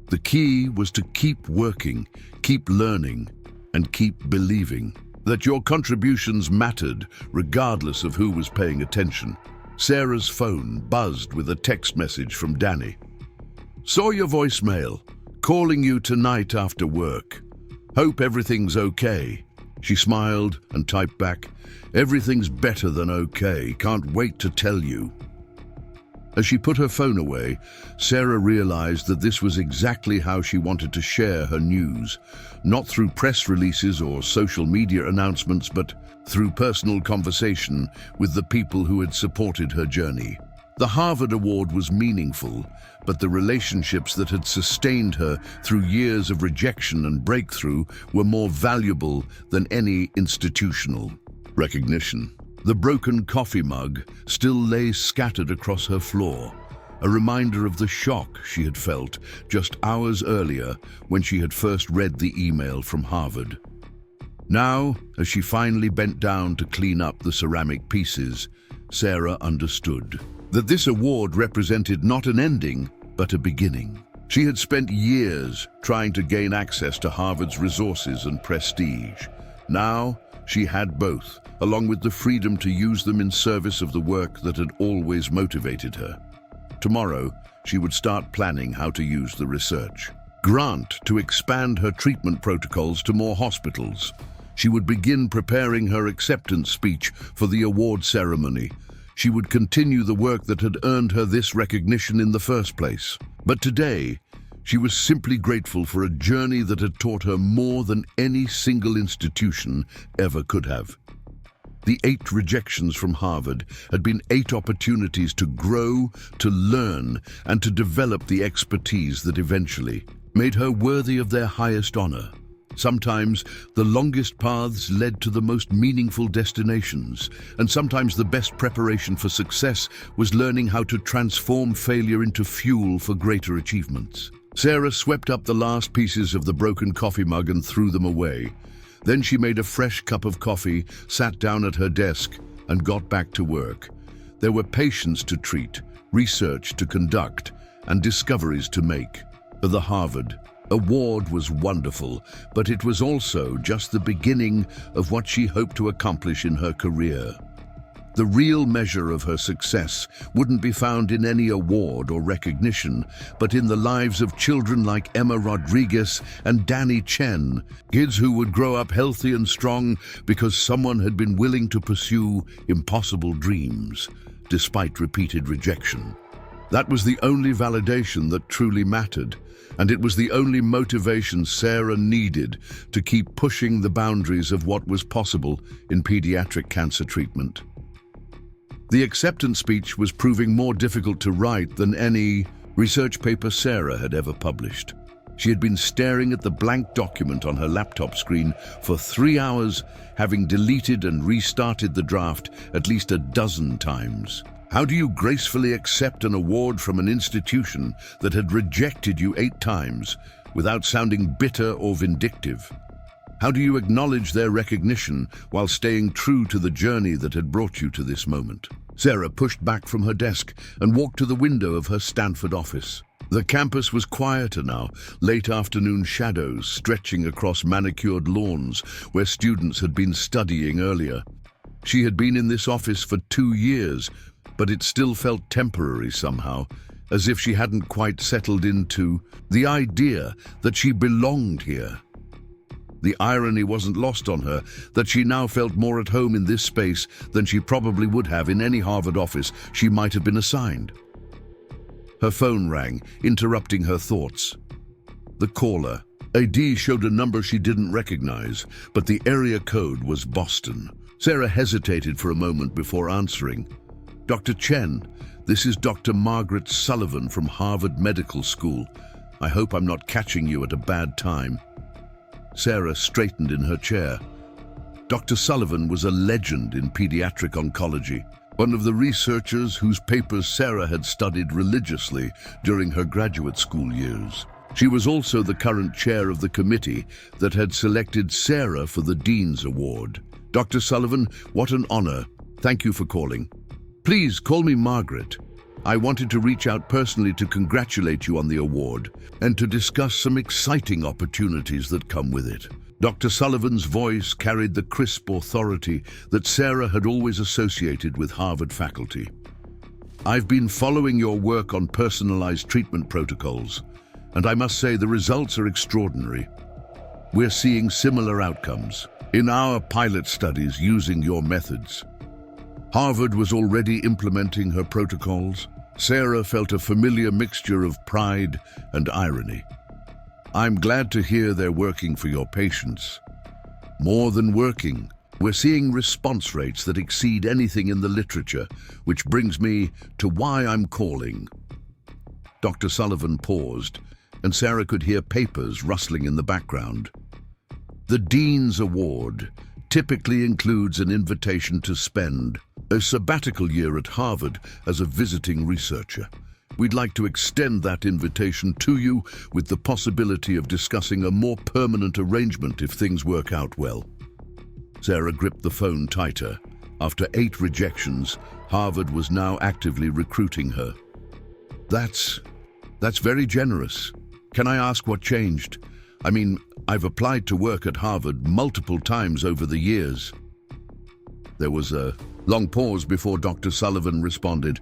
The key was to keep working, keep learning, and keep believing that your contributions mattered regardless of who was paying attention. Sarah's phone buzzed with a text message from Danny. "Saw your voicemail. Calling you tonight after work. Hope everything's okay." She smiled and typed back, "Everything's better than okay. Can't wait to tell you." As she put her phone away, Sarah realized that this was exactly how she wanted to share her news, not through press releases or social media announcements, but through personal conversation with the people who had supported her journey. The Harvard Award was meaningful, but the relationships that had sustained her through years of rejection and breakthrough were more valuable than any institutional recognition. The broken coffee mug still lay scattered across her floor, a reminder of the shock she had felt just hours earlier when she had first read the email from Harvard. Now, as she finally bent down to clean up the ceramic pieces, Sarah understood that this award represented not an ending, but a beginning. She had spent years trying to gain access to Harvard's resources and prestige. Now, she had both, along with the freedom to use them in service of the work that had always motivated her. Tomorrow, she would start planning how to use the research. Grant to expand her treatment protocols to more hospitals. She would begin preparing her acceptance speech for the award ceremony. She would continue the work that had earned her this recognition in the first place. But today, she was simply grateful for a journey that had taught her more than any single institution ever could have. The 8 rejections from Harvard had been 8 opportunities to grow, to learn, and to develop the expertise that eventually made her worthy of their highest honor. Sometimes the longest paths led to the most meaningful destinations, and sometimes the best preparation for success was learning how to transform failure into fuel for greater achievements. Sarah swept up the last pieces of the broken coffee mug and threw them away. Then she made a fresh cup of coffee, sat down at her desk, and got back to work. There were patients to treat, research to conduct, and discoveries to make. The Harvard Award was wonderful, but it was also just the beginning of what she hoped to accomplish in her career. The real measure of her success wouldn't be found in any award or recognition, but in the lives of children like Emma Rodriguez and Danny Chen, kids who would grow up healthy and strong because someone had been willing to pursue impossible dreams, despite repeated rejection. That was the only validation that truly mattered, and it was the only motivation Sarah needed to keep pushing the boundaries of what was possible in pediatric cancer treatment. The acceptance speech was proving more difficult to write than any research paper Sarah had ever published. She had been staring at the blank document on her laptop screen for 3 hours, having deleted and restarted the draft at least a dozen times. How do you gracefully accept an award from an institution that had rejected you 8 times without sounding bitter or vindictive? How do you acknowledge their recognition while staying true to the journey that had brought you to this moment? Sarah pushed back from her desk and walked to the window of her Stanford office. The campus was quieter now, late afternoon shadows stretching across manicured lawns where students had been studying earlier. She had been in this office for 2 years, but it still felt temporary somehow, as if she hadn't quite settled into the idea that she belonged here. The irony wasn't lost on her that she now felt more at home in this space than she probably would have in any Harvard office she might have been assigned. Her phone rang, interrupting her thoughts. The caller, AD, showed a number she didn't recognize, but the area code was Boston. Sarah hesitated for a moment before answering. Dr. Chen, this is Dr. Margaret Sullivan from Harvard Medical School. I hope I'm not catching you at a bad time. Sarah straightened in her chair. Dr. Sullivan was a legend in pediatric oncology, one of the researchers whose papers Sarah had studied religiously during her graduate school years. She was also the current chair of the committee that had selected Sarah for the Dean's Award. Dr. Sullivan, what an honor. Thank you for calling. Please call me Margaret. I wanted to reach out personally to congratulate you on the award and to discuss some exciting opportunities that come with it. Dr. Sullivan's voice carried the crisp authority that Sarah had always associated with Harvard faculty. I've been following your work on personalized treatment protocols, and I must say the results are extraordinary. We're seeing similar outcomes in our pilot studies using your methods. Harvard was already implementing her protocols, Sarah felt a familiar mixture of pride and irony. I'm glad to hear they're working for your patients. More than working, we're seeing response rates that exceed anything in the literature, which brings me to why I'm calling. Dr. Sullivan paused, and Sarah could hear papers rustling in the background. The Dean's Award typically includes an invitation to spend a sabbatical year at Harvard as a visiting researcher. We'd like to extend that invitation to you with the possibility of discussing a more permanent arrangement if things work out well. Sarah gripped the phone tighter. After 8 rejections, Harvard was now actively recruiting her. That's very generous. Can I ask what changed? I mean, I've applied to work at Harvard multiple times over the years. There was a long pause before Dr. Sullivan responded.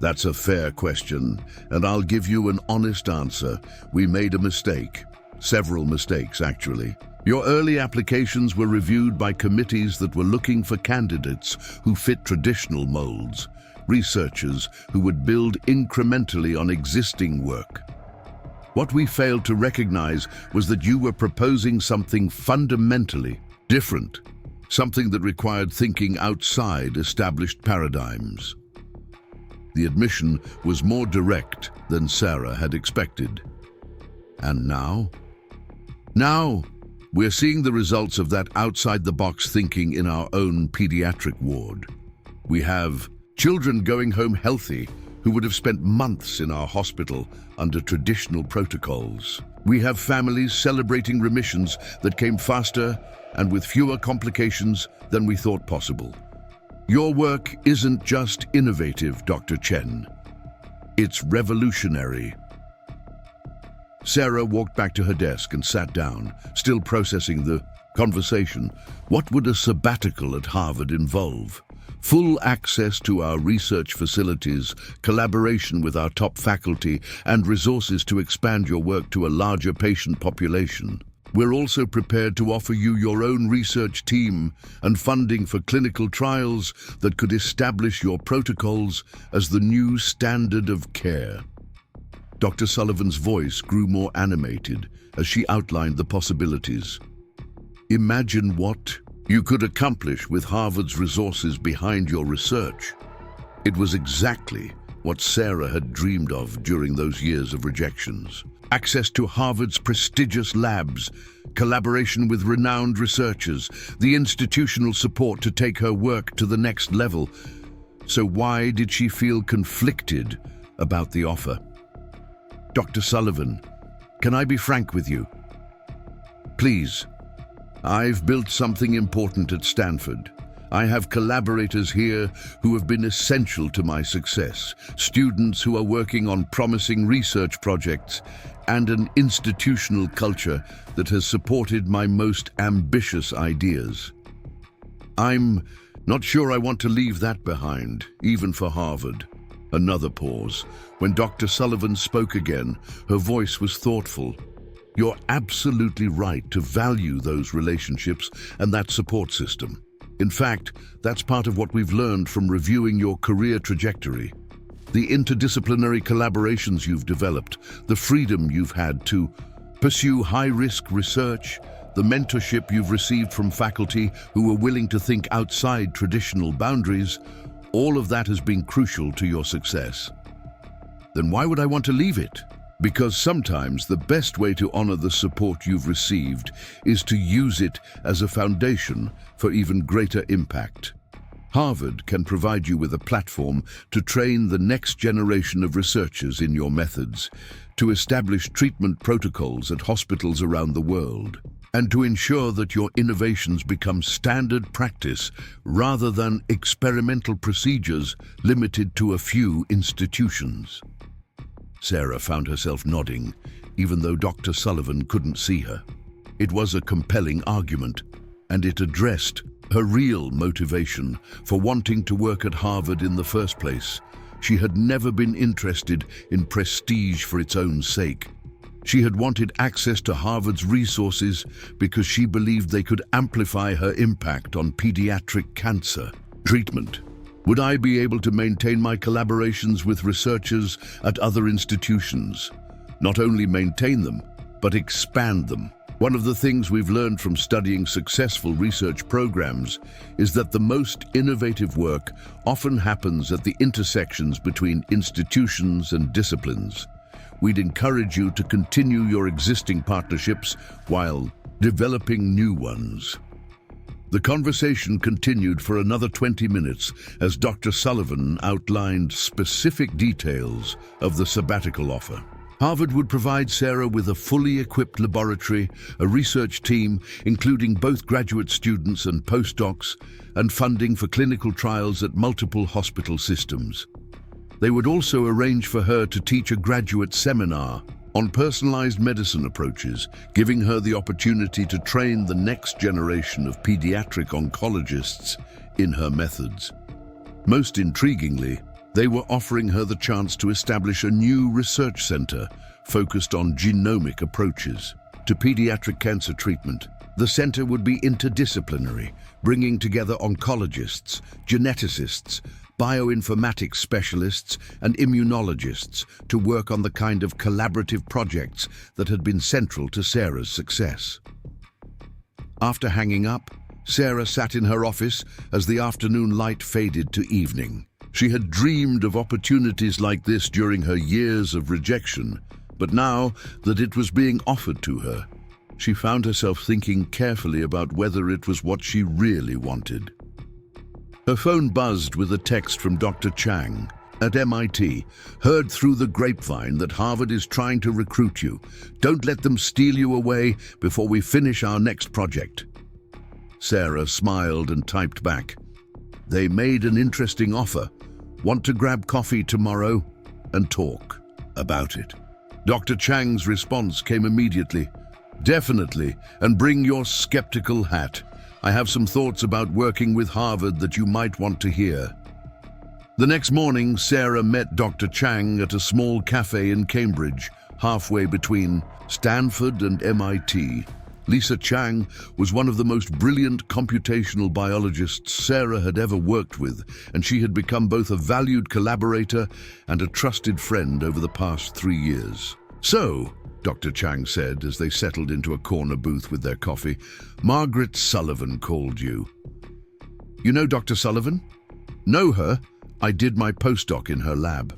That's a fair question, and I'll give you an honest answer. We made a mistake. Several mistakes, actually. Your early applications were reviewed by committees that were looking for candidates who fit traditional molds, researchers who would build incrementally on existing work. What we failed to recognize was that you were proposing something fundamentally different, something that required thinking outside established paradigms. The admission was more direct than Sarah had expected. And now? Now, we're seeing the results of that outside-the-box thinking in our own pediatric ward. We have children going home healthy who would have spent months in our hospital under traditional protocols. We have families celebrating remissions that came faster and with fewer complications than we thought possible. Your work isn't just innovative, Dr. Chen. It's revolutionary. Sarah walked back to her desk and sat down, still processing the conversation. What would a sabbatical at Harvard involve? Full access to our research facilities, collaboration with our top faculty, and resources to expand your work to a larger patient population. We're also prepared to offer you your own research team and funding for clinical trials that could establish your protocols as the new standard of care. Dr. Sullivan's voice grew more animated as she outlined the possibilities. Imagine what you could accomplish with Harvard's resources behind your research. It was exactly what Sarah had dreamed of during those years of rejections. Access to Harvard's prestigious labs, collaboration with renowned researchers, the institutional support to take her work to the next level. So why did she feel conflicted about the offer? Dr. Sullivan, can I be frank with you? Please. I've built something important at Stanford. I have collaborators here who have been essential to my success, students who are working on promising research projects, and an institutional culture that has supported my most ambitious ideas. I'm not sure I want to leave that behind, even for Harvard. Another pause. When Dr. Sullivan spoke again, her voice was thoughtful. You're absolutely right to value those relationships and that support system. In fact, that's part of what we've learned from reviewing your career trajectory. The interdisciplinary collaborations you've developed, the freedom you've had to pursue high-risk research, the mentorship you've received from faculty who are willing to think outside traditional boundaries, all of that has been crucial to your success. Then why would I want to leave it? Because sometimes the best way to honor the support you've received is to use it as a foundation for even greater impact. Harvard can provide you with a platform to train the next generation of researchers in your methods, to establish treatment protocols at hospitals around the world, and to ensure that your innovations become standard practice rather than experimental procedures limited to a few institutions. Sarah found herself nodding, even though Dr. Sullivan couldn't see her. It was a compelling argument, and it addressed her real motivation for wanting to work at Harvard in the first place. She had never been interested in prestige for its own sake. She had wanted access to Harvard's resources because she believed they could amplify her impact on pediatric cancer treatment. Would I be able to maintain my collaborations with researchers at other institutions? Not only maintain them, but expand them. One of the things we've learned from studying successful research programs is that the most innovative work often happens at the intersections between institutions and disciplines. We'd encourage you to continue your existing partnerships while developing new ones. The conversation continued for another 20 minutes as Dr. Sullivan outlined specific details of the sabbatical offer. Harvard would provide Sarah with a fully equipped laboratory, a research team, including both graduate students and postdocs, and funding for clinical trials at multiple hospital systems. They would also arrange for her to teach a graduate seminar on personalized medicine approaches, giving her the opportunity to train the next generation of pediatric oncologists in her methods. Most intriguingly, they were offering her the chance to establish a new research center focused on genomic approaches to pediatric cancer treatment. The center would be interdisciplinary, bringing together oncologists, geneticists, bioinformatics specialists, and immunologists to work on the kind of collaborative projects that had been central to Sarah's success. After hanging up, Sarah sat in her office as the afternoon light faded to evening. She had dreamed of opportunities like this during her years of rejection, but now that it was being offered to her, she found herself thinking carefully about whether it was what she really wanted. Her phone buzzed with a text from Dr. Chang at MIT. Heard through the grapevine that Harvard is trying to recruit you. Don't let them steal you away before we finish our next project. Sarah smiled and typed back, "They made an interesting offer. Want to grab coffee tomorrow and talk about it?" Dr. Chang's response came immediately. "Definitely, and bring your skeptical hat. I have some thoughts about working with Harvard that you might want to hear." The next morning, Sarah met Dr. Chang at a small cafe in Cambridge, halfway between Stanford and MIT. Lisa Chang was one of the most brilliant computational biologists Sarah had ever worked with, and she had become both a valued collaborator and a trusted friend over the past 3 years. "So," Dr. Chang said as they settled into a corner booth with their coffee, "Margaret Sullivan called you." "You know Dr. Sullivan?" "Know her. I did my postdoc in her lab."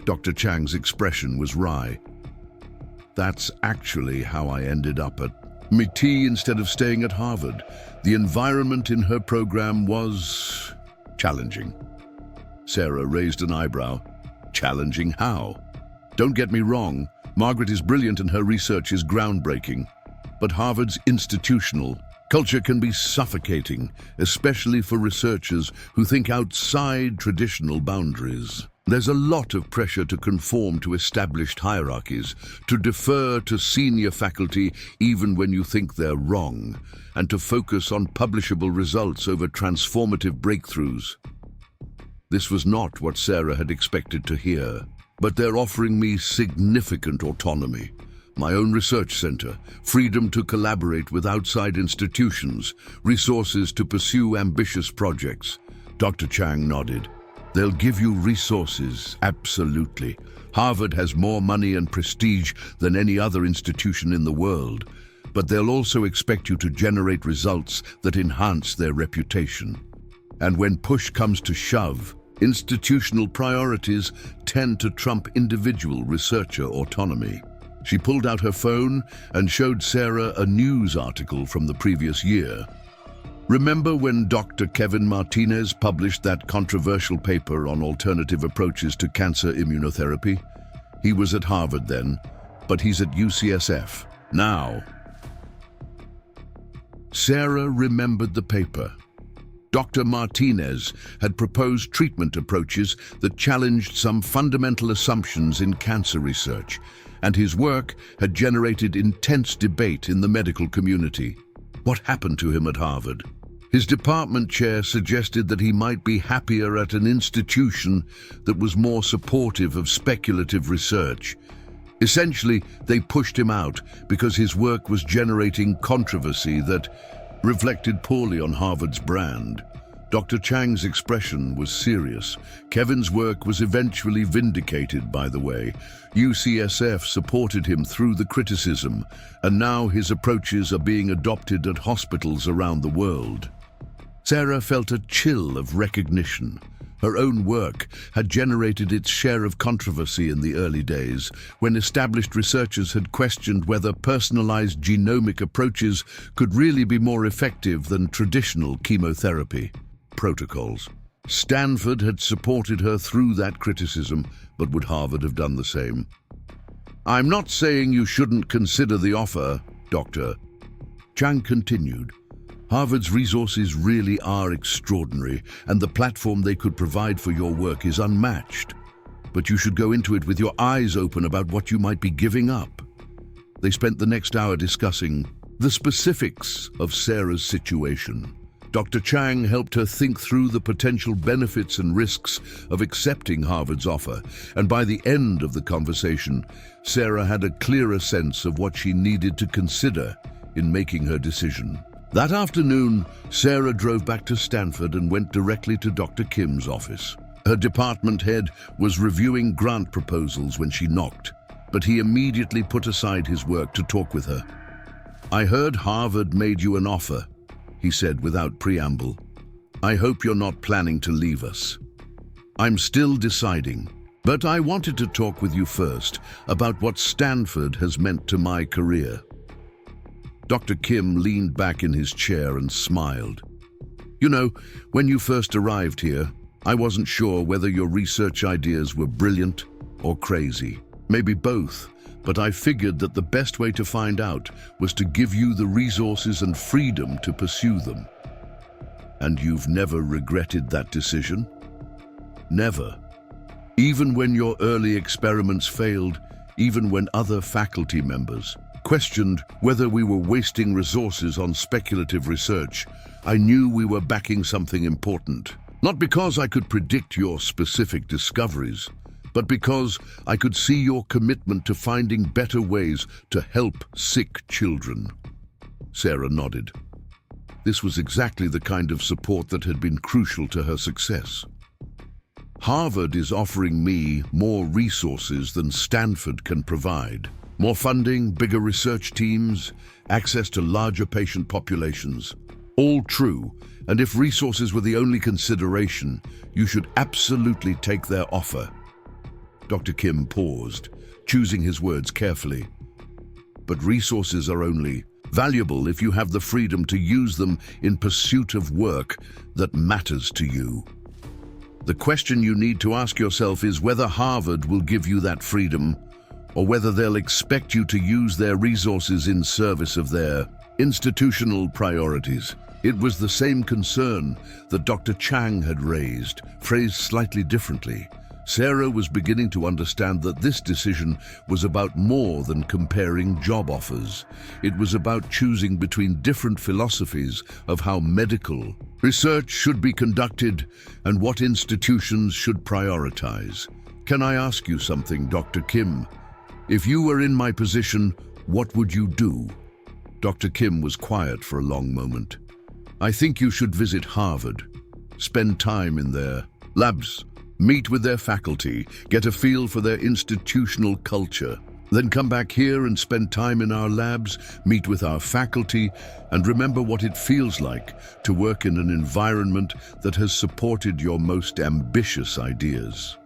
Dr. Chang's expression was wry. "That's actually how I ended up at MIT instead of staying at Harvard. The environment in her program was challenging." Sarah raised an eyebrow. "Challenging how?" "Don't get me wrong, Margaret is brilliant and her research is groundbreaking. But Harvard's institutional culture can be suffocating, especially for researchers who think outside traditional boundaries. There's a lot of pressure to conform to established hierarchies, to defer to senior faculty even when you think they're wrong, and to focus on publishable results over transformative breakthroughs." This was not what Sarah had expected to hear. "But they're offering me significant autonomy. My own research center, freedom to collaborate with outside institutions, resources to pursue ambitious projects." Dr. Chang nodded. "They'll give you resources, absolutely. Harvard has more money and prestige than any other institution in the world, but they'll also expect you to generate results that enhance their reputation. And when push comes to shove, institutional priorities tend to trump individual researcher autonomy." She pulled out her phone and showed Sarah a news article from the previous year. "Remember when Dr. Kevin Martinez published that controversial paper on alternative approaches to cancer immunotherapy? He was at Harvard then, but he's at UCSF now." Sarah remembered the paper. Dr. Martinez had proposed treatment approaches that challenged some fundamental assumptions in cancer research, and his work had generated intense debate in the medical community. What happened to him at Harvard? His department chair suggested that he might be happier at an institution that was more supportive of speculative research. Essentially, they pushed him out because his work was generating controversy that reflected poorly on Harvard's brand. Dr. Chang's expression was serious. Kevin's work was eventually vindicated, by the way. UCSF supported him through the criticism, and now his approaches are being adopted at hospitals around the world. Sarah felt a chill of recognition. Her own work had generated its share of controversy in the early days, when established researchers had questioned whether personalized genomic approaches could really be more effective than traditional chemotherapy protocols. Stanford had supported her through that criticism, but would Harvard have done the same? "I'm not saying you shouldn't consider the offer, Doctor," Chang continued. "Harvard's resources really are extraordinary, and the platform they could provide for your work is unmatched. But you should go into it with your eyes open about what you might be giving up." They spent the next hour discussing the specifics of Sarah's situation. Dr. Chang helped her think through the potential benefits and risks of accepting Harvard's offer, and by the end of the conversation, Sarah had a clearer sense of what she needed to consider in making her decision. That afternoon, Sarah drove back to Stanford and went directly to Dr. Kim's office. Her department head was reviewing grant proposals when she knocked, but he immediately put aside his work to talk with her. "I heard Harvard made you an offer," he said without preamble. "I hope you're not planning to leave us." "I'm still deciding, but I wanted to talk with you first about what Stanford has meant to my career." Dr. Kim leaned back in his chair and smiled. "You know, when you first arrived here, I wasn't sure whether your research ideas were brilliant or crazy. Maybe both, but I figured that the best way to find out was to give you the resources and freedom to pursue them. And you've never regretted that decision? Never. Even when your early experiments failed, even when other faculty members questioned whether we were wasting resources on speculative research, I knew we were backing something important. Not because I could predict your specific discoveries, but because I could see your commitment to finding better ways to help sick children." Sarah nodded. This was exactly the kind of support that had been crucial to her success. "Harvard is offering me more resources than Stanford can provide. More funding, bigger research teams, access to larger patient populations. All true, and if resources were the only consideration, you should absolutely take their offer." Dr. Kim paused, choosing his words carefully. "But resources are only valuable if you have the freedom to use them in pursuit of work that matters to you. The question you need to ask yourself is whether Harvard will give you that freedom, or whether they'll expect you to use their resources in service of their institutional priorities." It was the same concern that Dr. Chang had raised, phrased slightly differently. Sarah was beginning to understand that this decision was about more than comparing job offers. It was about choosing between different philosophies of how medical research should be conducted and what institutions should prioritize. "Can I ask you something, Dr. Kim? If you were in my position, what would you do?" Dr. Kim was quiet for a long moment. "I think you should visit Harvard. Spend time in their labs. Meet with their faculty, get a feel for their institutional culture. Then come back here and spend time in our labs, meet with our faculty, and remember what it feels like to work in an environment that has supported your most ambitious ideas.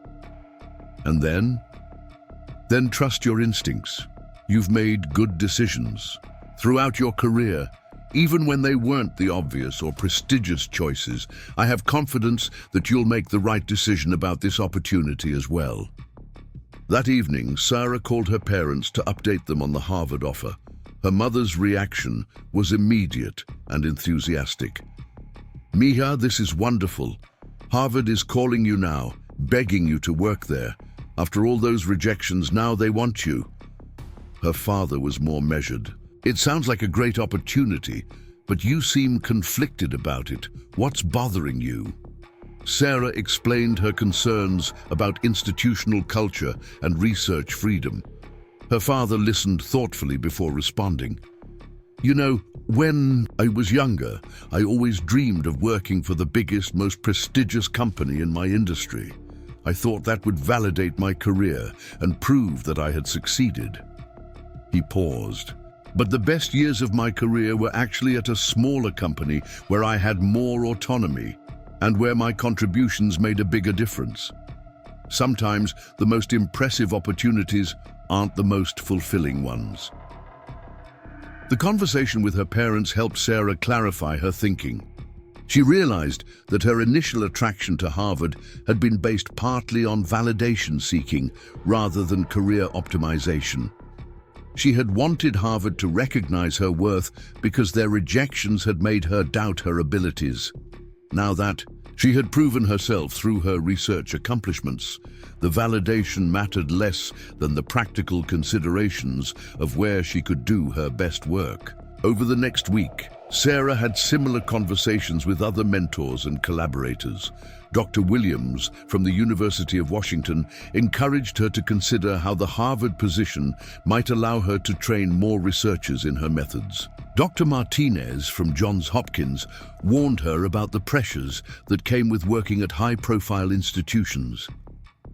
And then trust your instincts. You've made good decisions throughout your career. Even when they weren't the obvious or prestigious choices, I have confidence that you'll make the right decision about this opportunity as well." That evening, Sarah called her parents to update them on the Harvard offer. Her mother's reaction was immediate and enthusiastic. "Mija, this is wonderful. Harvard is calling you now, begging you to work there. After all those rejections, now they want you." Her father was more measured. "It sounds like a great opportunity, but you seem conflicted about it. What's bothering you?" Sarah explained her concerns about institutional culture and research freedom. Her father listened thoughtfully before responding. You know, when I was younger, I always dreamed of working for the biggest, most prestigious company in my industry. I thought that would validate my career and prove that I had succeeded." He paused. "But the best years of my career were actually at a smaller company where I had more autonomy and where my contributions made a bigger difference. Sometimes the most impressive opportunities aren't the most fulfilling ones." The conversation with her parents helped Sarah clarify her thinking. She realized that her initial attraction to Harvard had been based partly on validation seeking rather than career optimization. She had wanted Harvard to recognize her worth because their rejections had made her doubt her abilities. Now that she had proven herself through her research accomplishments, the validation mattered less than the practical considerations of where she could do her best work. Over the next week, Sarah had similar conversations with other mentors and collaborators. Dr. Williams from the University of Washington encouraged her to consider how the Harvard position might allow her to train more researchers in her methods. Dr. Martinez from Johns Hopkins warned her about the pressures that came with working at high-profile institutions.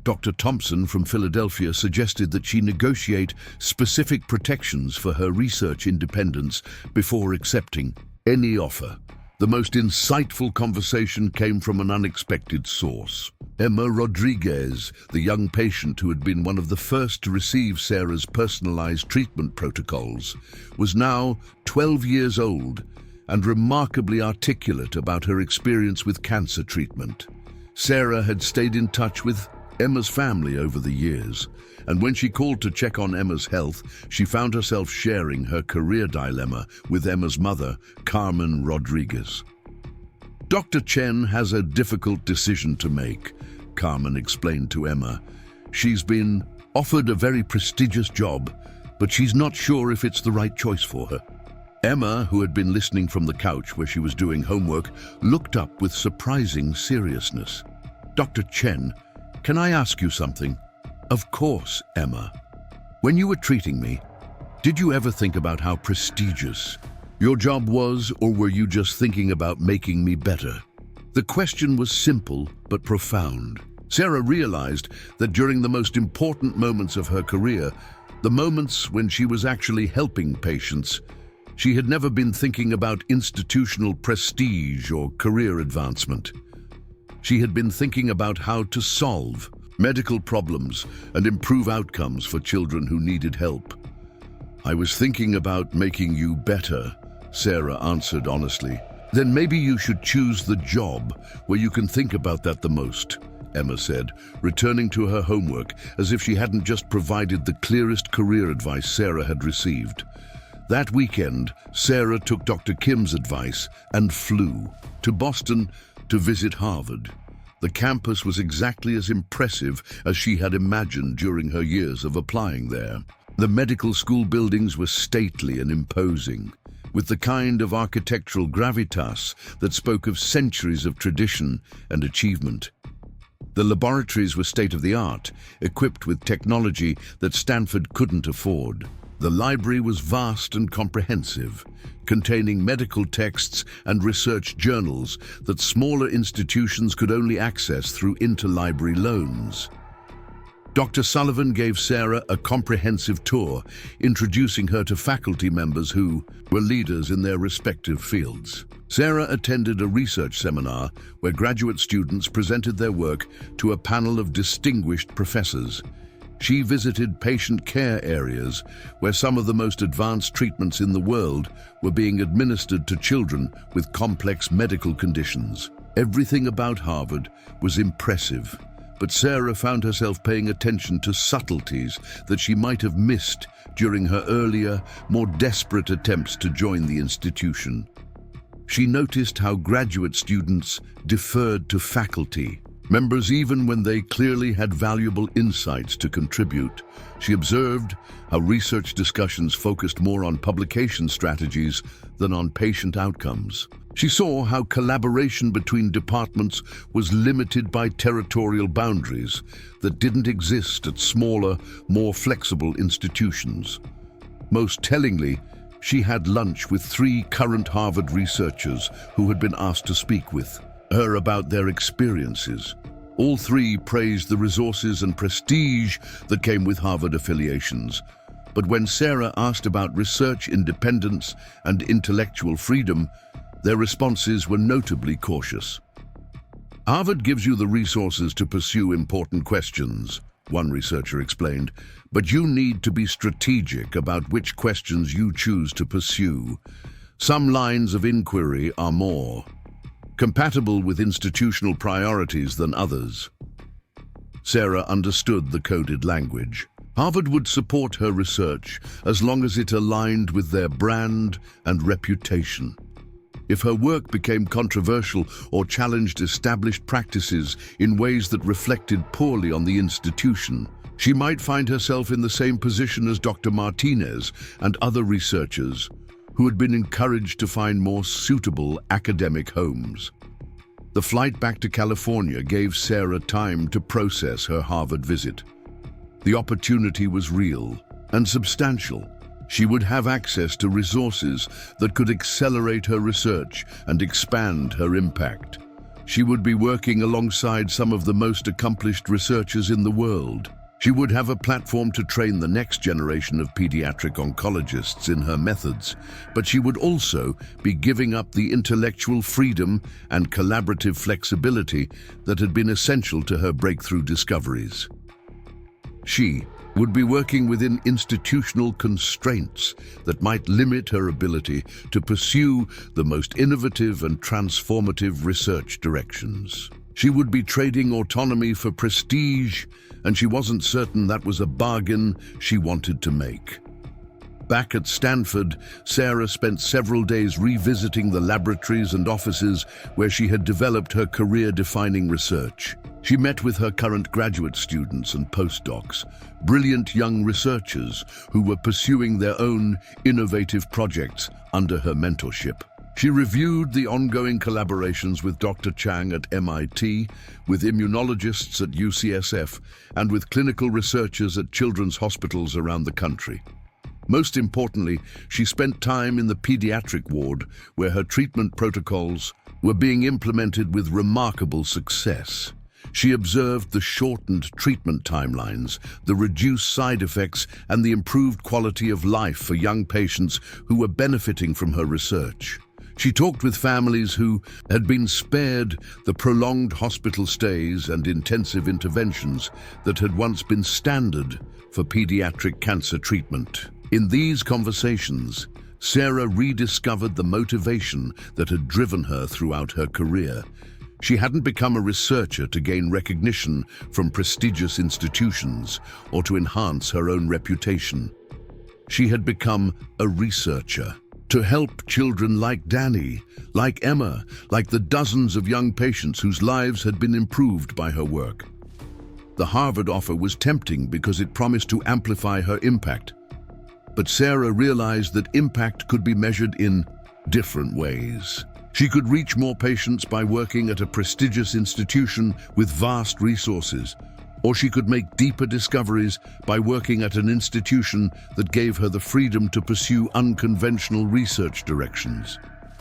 Dr. Thompson from Philadelphia suggested that she negotiate specific protections for her research independence before accepting any offer. The most insightful conversation came from an unexpected source. Emma Rodriguez, the young patient who had been one of the first to receive Sarah's personalized treatment protocols, was now 12 years old and remarkably articulate about her experience with cancer treatment. Sarah had stayed in touch with Emma's family over the years, and when she called to check on Emma's health, she found herself sharing her career dilemma with Emma's mother, Carmen Rodriguez. "Dr. Chen has a difficult decision to make," Carmen explained to Emma. "She's been offered a very prestigious job, but she's not sure if it's the right choice for her." Emma, who had been listening from the couch where she was doing homework, looked up with surprising seriousness. "Dr. Chen, can I ask you something?" "Of course, Emma." "When you were treating me, did you ever think about how prestigious your job was, or were you just thinking about making me better?" The question was simple but profound. Sarah realized that during the most important moments of her career, the moments when she was actually helping patients, she had never been thinking about institutional prestige or career advancement. She had been thinking about how to solve medical problems and improve outcomes for children who needed help. "I was thinking about making you better," Sarah answered honestly. "Then maybe you should choose the job where you can think about that the most," Emma said, returning to her homework as if she hadn't just provided the clearest career advice Sarah had received. That weekend, Sarah took Dr. Kim's advice and flew to Boston to visit Harvard. The campus was exactly as impressive as she had imagined during her years of applying there. The medical school buildings were stately and imposing, with the kind of architectural gravitas that spoke of centuries of tradition and achievement. The laboratories were state-of-the-art, equipped with technology that Stanford couldn't afford. The library was vast and comprehensive, containing medical texts and research journals that smaller institutions could only access through interlibrary loans. Dr. Sullivan gave Sarah a comprehensive tour, introducing her to faculty members who were leaders in their respective fields. Sarah attended a research seminar where graduate students presented their work to a panel of distinguished professors. She visited patient care areas where some of the most advanced treatments in the world were being administered to children with complex medical conditions. Everything about Harvard was impressive, but Sarah found herself paying attention to subtleties that she might have missed during her earlier, more desperate attempts to join the institution. She noticed how graduate students deferred to faculty members even when they clearly had valuable insights to contribute. She observed how research discussions focused more on publication strategies than on patient outcomes. She saw how collaboration between departments was limited by territorial boundaries that didn't exist at smaller, more flexible institutions. Most tellingly, she had lunch with 3 current Harvard researchers who had been asked to speak with her about their experiences. All 3 praised the resources and prestige that came with Harvard affiliations. But when Sarah asked about research independence and intellectual freedom, their responses were notably cautious. "Harvard gives you the resources to pursue important questions," one researcher explained, "but you need to be strategic about which questions you choose to pursue. Some lines of inquiry are more compatible with institutional priorities than others." Sarah understood the coded language. Harvard would support her research as long as it aligned with their brand and reputation. If her work became controversial or challenged established practices in ways that reflected poorly on the institution, she might find herself in the same position as Dr. Martinez and other researchers who had been encouraged to find more suitable academic homes. The flight back to California gave Sarah time to process her Harvard visit. The opportunity was real and substantial. She would have access to resources that could accelerate her research and expand her impact. She would be working alongside some of the most accomplished researchers in the world. She would have a platform to train the next generation of pediatric oncologists in her methods, but she would also be giving up the intellectual freedom and collaborative flexibility that had been essential to her breakthrough discoveries. She would be working within institutional constraints that might limit her ability to pursue the most innovative and transformative research directions. She would be trading autonomy for prestige, and she wasn't certain that was a bargain she wanted to make. Back at Stanford, Sarah spent several days revisiting the laboratories and offices where she had developed her career-defining research. She met with her current graduate students and postdocs, brilliant young researchers who were pursuing their own innovative projects under her mentorship. She reviewed the ongoing collaborations with Dr. Chang at MIT, with immunologists at UCSF, and with clinical researchers at children's hospitals around the country. Most importantly, she spent time in the pediatric ward, where her treatment protocols were being implemented with remarkable success. She observed the shortened treatment timelines, the reduced side effects, and the improved quality of life for young patients who were benefiting from her research. She talked with families who had been spared the prolonged hospital stays and intensive interventions that had once been standard for pediatric cancer treatment. In these conversations, Sarah rediscovered the motivation that had driven her throughout her career. She hadn't become a researcher to gain recognition from prestigious institutions or to enhance her own reputation. She had become a researcher to help children like Danny, like Emma, like the dozens of young patients whose lives had been improved by her work. The Harvard offer was tempting because it promised to amplify her impact. But Sarah realized that impact could be measured in different ways. She could reach more patients by working at a prestigious institution with vast resources, or she could make deeper discoveries by working at an institution that gave her the freedom to pursue unconventional research directions.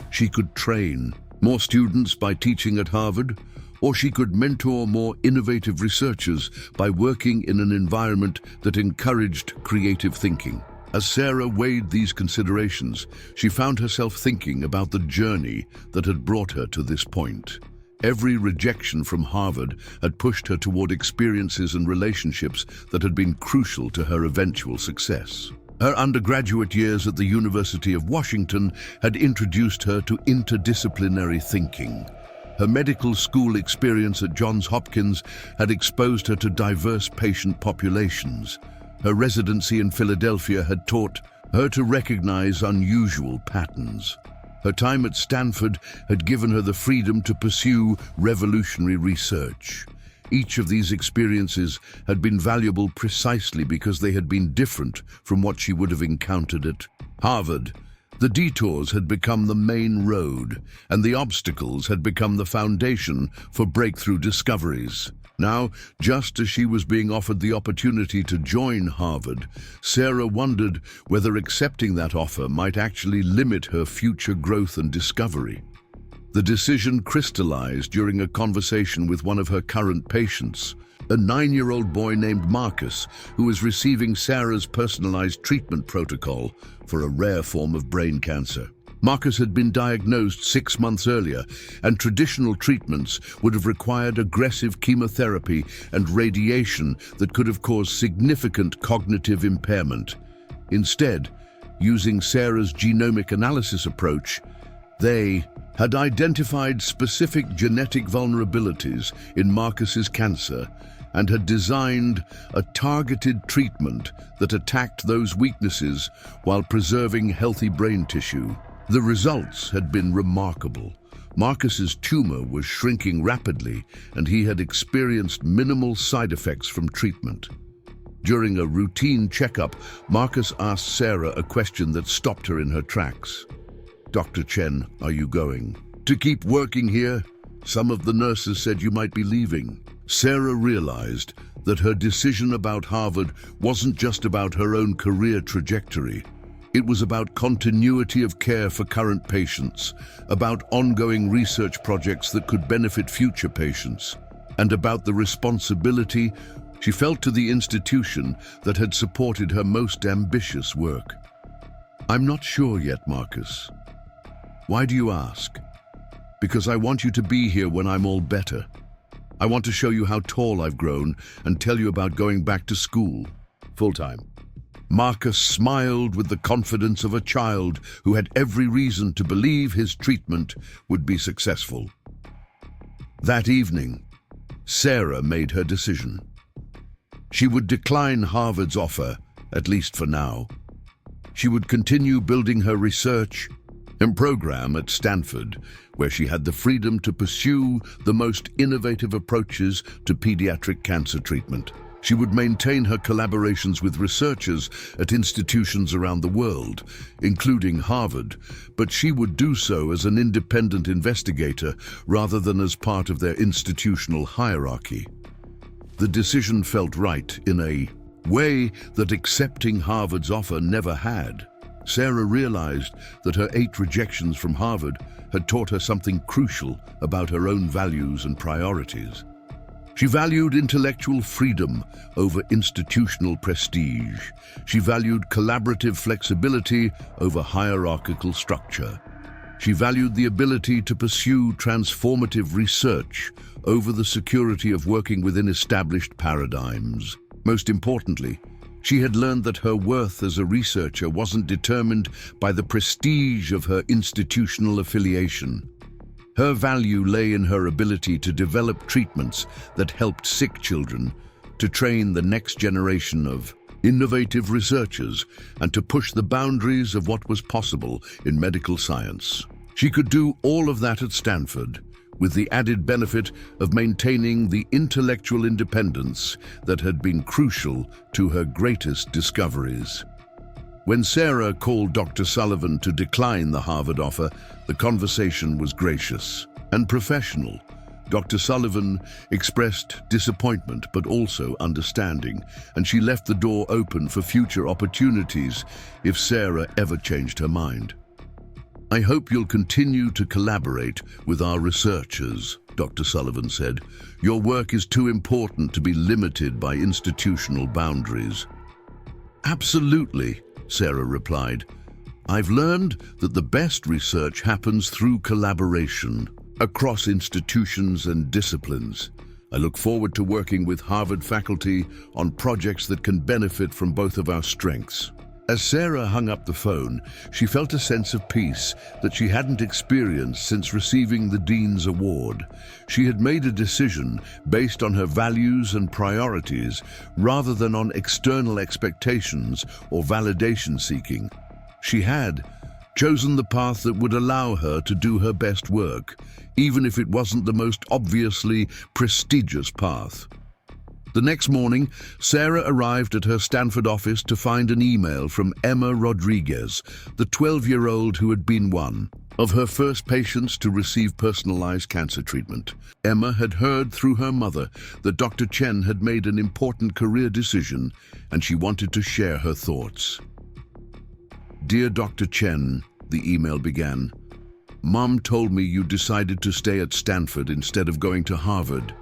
She could train more students by teaching at Harvard, or she could mentor more innovative researchers by working in an environment that encouraged creative thinking. As Sarah weighed these considerations, she found herself thinking about the journey that had brought her to this point. Every rejection from Harvard had pushed her toward experiences and relationships that had been crucial to her eventual success. Her undergraduate years at the University of Washington had introduced her to interdisciplinary thinking. Her medical school experience at Johns Hopkins had exposed her to diverse patient populations. Her residency in Philadelphia had taught her to recognize unusual patterns. Her time at Stanford had given her the freedom to pursue revolutionary research. Each of these experiences had been valuable precisely because they had been different from what she would have encountered at Harvard. The detours had become the main road, and the obstacles had become the foundation for breakthrough discoveries. Now, just as she was being offered the opportunity to join Harvard, Sarah wondered whether accepting that offer might actually limit her future growth and discovery. The decision crystallized during a conversation with one of her current patients, a 9-year-old boy named Marcus, who was receiving Sarah's personalized treatment protocol for a rare form of brain cancer. Marcus had been diagnosed 6 months earlier, and traditional treatments would have required aggressive chemotherapy and radiation that could have caused significant cognitive impairment. Instead, using Sarah's genomic analysis approach, they had identified specific genetic vulnerabilities in Marcus's cancer and had designed a targeted treatment that attacked those weaknesses while preserving healthy brain tissue. The results had been remarkable. Marcus's tumor was shrinking rapidly, and he had experienced minimal side effects from treatment. During a routine checkup, Marcus asked Sarah a question that stopped her in her tracks. "Dr. Chen, are you going to keep working here? Some of the nurses said you might be leaving." Sarah realized that her decision about Harvard wasn't just about her own career trajectory. It was about continuity of care for current patients, about ongoing research projects that could benefit future patients, and about the responsibility she felt to the institution that had supported her most ambitious work. "I'm not sure yet, Marcus." "Why do you ask?" "Because I want you to be here when I'm all better. I want to show you how tall I've grown and tell you about going back to school, full-time." Marcus smiled with the confidence of a child who had every reason to believe his treatment would be successful. That evening, Sarah made her decision. She would decline Harvard's offer, at least for now. She would continue building her research and program at Stanford, where she had the freedom to pursue the most innovative approaches to pediatric cancer treatment. She would maintain her collaborations with researchers at institutions around the world, including Harvard, but she would do so as an independent investigator rather than as part of their institutional hierarchy. The decision felt right in a way that accepting Harvard's offer never had. Sarah realized that her 8 rejections from Harvard had taught her something crucial about her own values and priorities. She valued intellectual freedom over institutional prestige. She valued collaborative flexibility over hierarchical structure. She valued the ability to pursue transformative research over the security of working within established paradigms. Most importantly, she had learned that her worth as a researcher wasn't determined by the prestige of her institutional affiliation. Her value lay in her ability to develop treatments that helped sick children, to train the next generation of innovative researchers, and to push the boundaries of what was possible in medical science. She could do all of that at Stanford, with the added benefit of maintaining the intellectual independence that had been crucial to her greatest discoveries. When Sarah called Dr. Sullivan to decline the Harvard offer, the conversation was gracious and professional. Dr. Sullivan expressed disappointment but also understanding, and she left the door open for future opportunities if Sarah ever changed her mind. "I hope you'll continue to collaborate with our researchers," Dr. Sullivan said. "Your work is too important to be limited by institutional boundaries." "Absolutely," Sarah replied. "I've learned that the best research happens through collaboration across institutions and disciplines. I look forward to working with Harvard faculty on projects that can benefit from both of our strengths." As Sarah hung up the phone, she felt a sense of peace that she hadn't experienced since receiving the Dean's Award. She had made a decision based on her values and priorities rather than on external expectations or validation seeking. She had chosen the path that would allow her to do her best work, even if it wasn't the most obviously prestigious path. The next morning, Sarah arrived at her Stanford office to find an email from Emma Rodriguez, the 12-year-old who had been won. Of her first patients to receive personalized cancer treatment, Emma had heard through her mother that Dr. Chen had made an important career decision, and she wanted to share her thoughts. "Dear Dr. Chen," the email began, "Mom told me you decided to stay at Stanford instead of going to Harvard.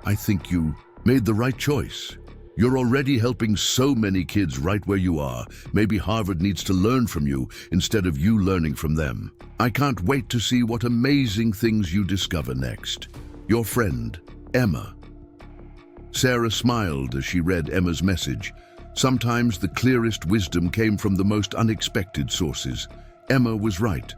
I think you made the right choice. You're already helping so many kids right where you are. Maybe Harvard needs to learn from you instead of you learning from them. I can't wait to see what amazing things you discover next. Your friend, Emma." Sarah smiled as she read Emma's message. Sometimes the clearest wisdom came from the most unexpected sources. Emma was right.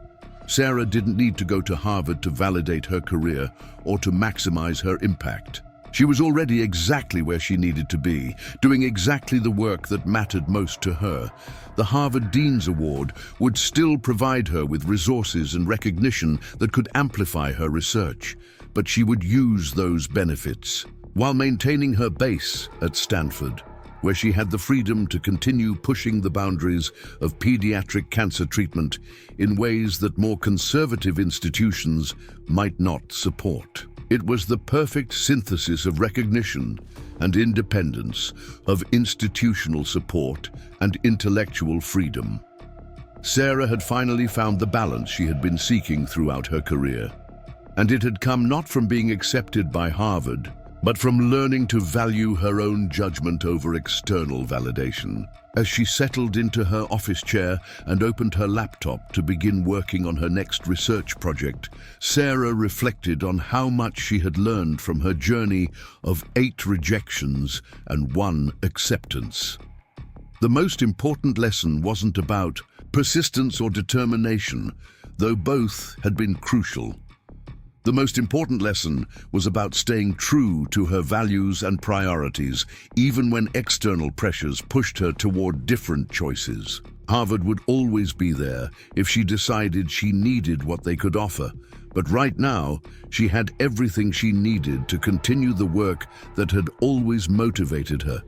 Sarah didn't need to go to Harvard to validate her career or to maximize her impact. She was already exactly where she needed to be, doing exactly the work that mattered most to her. The Harvard Dean's Award would still provide her with resources and recognition that could amplify her research, but she would use those benefits while maintaining her base at Stanford, where she had the freedom to continue pushing the boundaries of pediatric cancer treatment in ways that more conservative institutions might not support. It was the perfect synthesis of recognition and independence, of institutional support and intellectual freedom. Sarah had finally found the balance she had been seeking throughout her career, and it had come not from being accepted by Harvard, but from learning to value her own judgment over external validation. As she settled into her office chair and opened her laptop to begin working on her next research project, Sarah reflected on how much she had learned from her journey of 8 rejections and 1 acceptance. The most important lesson wasn't about persistence or determination, though both had been crucial. The most important lesson was about staying true to her values and priorities, even when external pressures pushed her toward different choices. Harvard would always be there if she decided she needed what they could offer, but right now, she had everything she needed to continue the work that had always motivated her.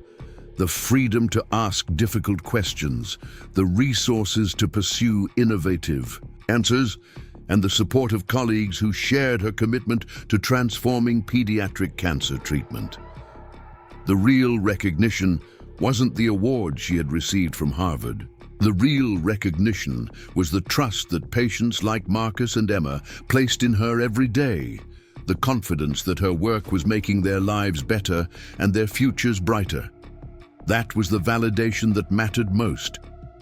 The freedom to ask difficult questions, the resources to pursue innovative answers, and the support of colleagues who shared her commitment to transforming pediatric cancer treatment. The real recognition wasn't the award she had received from Harvard. The real recognition was the trust that patients like Marcus and Emma placed in her every day, the confidence that her work was making their lives better and their futures brighter. That was the validation that mattered most,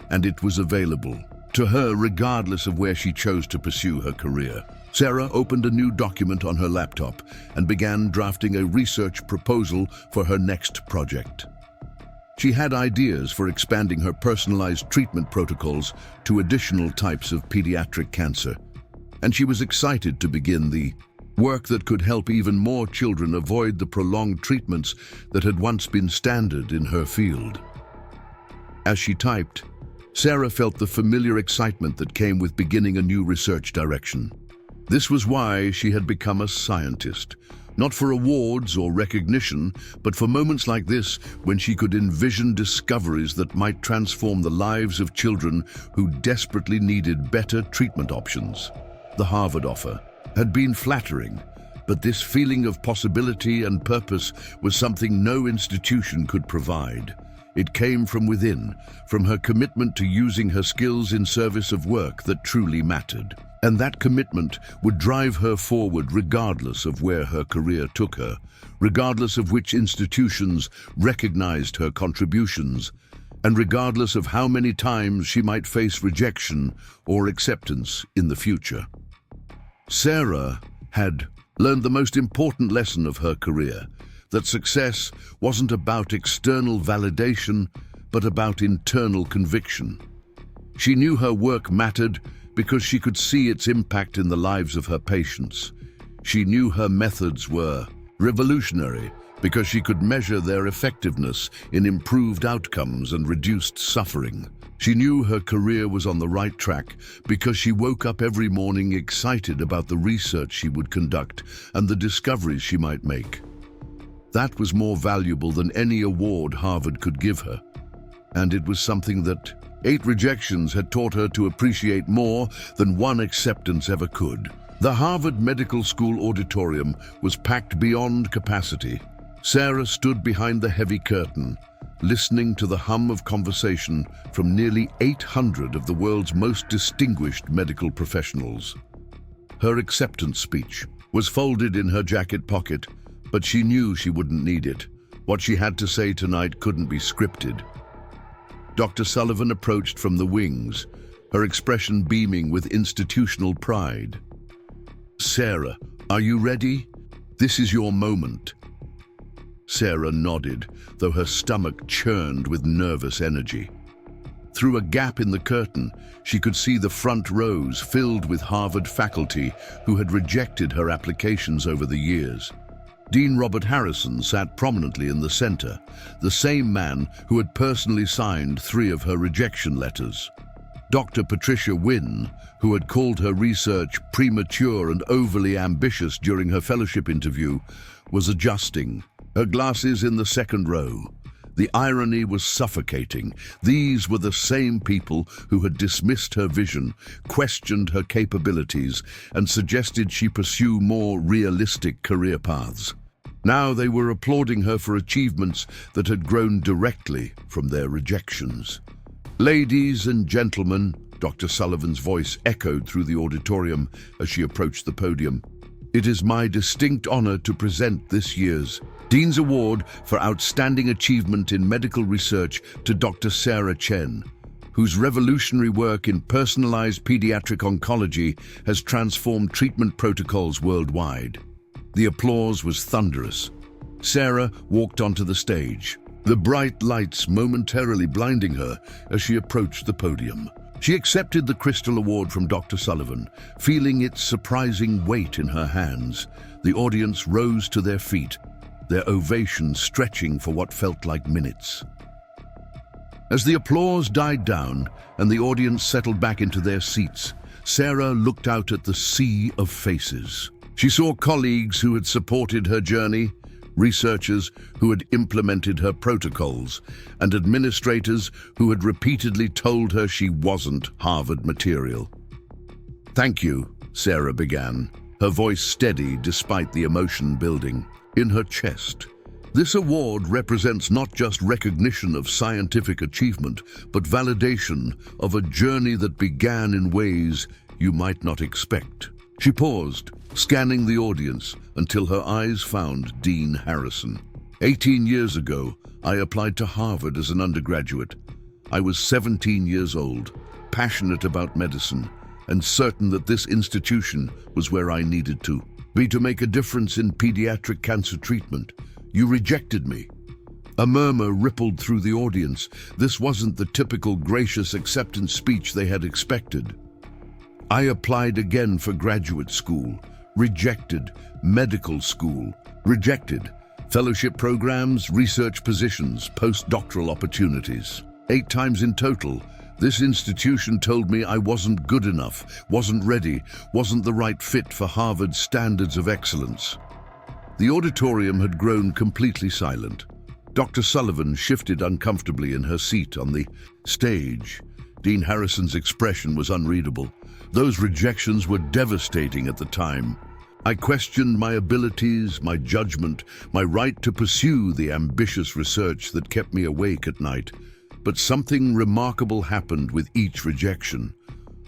and it was available to her regardless of where she chose to pursue her career. Sarah opened a new document on her laptop and began drafting a research proposal for her next project. She had ideas for expanding her personalized treatment protocols to additional types of pediatric cancer, and she was excited to begin the work that could help even more children avoid the prolonged treatments that had once been standard in her field. As she typed, Sarah felt the familiar excitement that came with beginning a new research direction. This was why she had become a scientist, not for awards or recognition, but for moments like this when she could envision discoveries that might transform the lives of children who desperately needed better treatment options. The Harvard offer had been flattering, but this feeling of possibility and purpose was something no institution could provide. It came from within, from her commitment to using her skills in service of work that truly mattered. And that commitment would drive her forward regardless of where her career took her, regardless of which institutions recognized her contributions, and regardless of how many times she might face rejection or acceptance in the future. Sarah had learned the most important lesson of her career, that success wasn't about external validation, but about internal conviction. She knew her work mattered because she could see its impact in the lives of her patients. She knew her methods were revolutionary because she could measure their effectiveness in improved outcomes and reduced suffering. She knew her career was on the right track because she woke up every morning excited about the research she would conduct and the discoveries she might make. That was more valuable than any award Harvard could give her, and it was something that 8 rejections had taught her to appreciate more than one acceptance ever could. The Harvard Medical School auditorium was packed beyond capacity. Sarah stood behind the heavy curtain, listening to the hum of conversation from nearly 800 of the world's most distinguished medical professionals. Her acceptance speech was folded in her jacket pocket, but she knew she wouldn't need it. What she had to say tonight couldn't be scripted. Dr. Sullivan approached from the wings, her expression beaming with institutional pride. "Sarah, are you ready? This is your moment." Sarah nodded, though her stomach churned with nervous energy. Through a gap in the curtain, she could see the front rows filled with Harvard faculty who had rejected her applications over the years. Dean Robert Harrison sat prominently in the center, the same man who had personally signed 3 of her rejection letters. Dr. Patricia Wynne, who had called her research premature and overly ambitious during her fellowship interview, was adjusting, her glasses in the second row. The irony was suffocating. These were the same people who had dismissed her vision, questioned her capabilities, and suggested she pursue more realistic career paths. Now they were applauding her for achievements that had grown directly from their rejections. "Ladies and gentlemen," Dr. Sullivan's voice echoed through the auditorium as she approached the podium. "It is my distinct honor to present this year's Dean's Award for Outstanding Achievement in Medical Research to Dr. Sarah Chen, whose revolutionary work in personalized pediatric oncology has transformed treatment protocols worldwide." The applause was thunderous. Sarah walked onto the stage, the bright lights momentarily blinding her as she approached the podium. She accepted the Crystal Award from Dr. Sullivan, feeling its surprising weight in her hands. The audience rose to their feet, their ovation stretching for what felt like minutes. As the applause died down and the audience settled back into their seats, Sarah looked out at the sea of faces. She saw colleagues who had supported her journey, researchers who had implemented her protocols, and administrators who had repeatedly told her she wasn't Harvard material. "Thank you," Sarah began, her voice steady despite the emotion building in her chest. "This award represents not just recognition of scientific achievement, but validation of a journey that began in ways you might not expect." She paused, scanning the audience until her eyes found Dean Harrison. 18 years ago, I applied to Harvard as an undergraduate. I was 17 years old, passionate about medicine, and certain that this institution was where I needed to be to make a difference in pediatric cancer treatment. You rejected me." A murmur rippled through the audience. This wasn't the typical gracious acceptance speech they had expected. "I applied again for graduate school. Rejected. Medical school. Rejected. Fellowship programs, research positions, postdoctoral opportunities. 8 times in total. This institution told me I wasn't good enough, wasn't ready, wasn't the right fit for Harvard's standards of excellence." The auditorium had grown completely silent. Dr. Sullivan shifted uncomfortably in her seat on the stage. Dean Harrison's expression was unreadable. Those rejections were devastating at the time. "I questioned my abilities, my judgment, my right to pursue the ambitious research that kept me awake at night. But something remarkable happened with each rejection.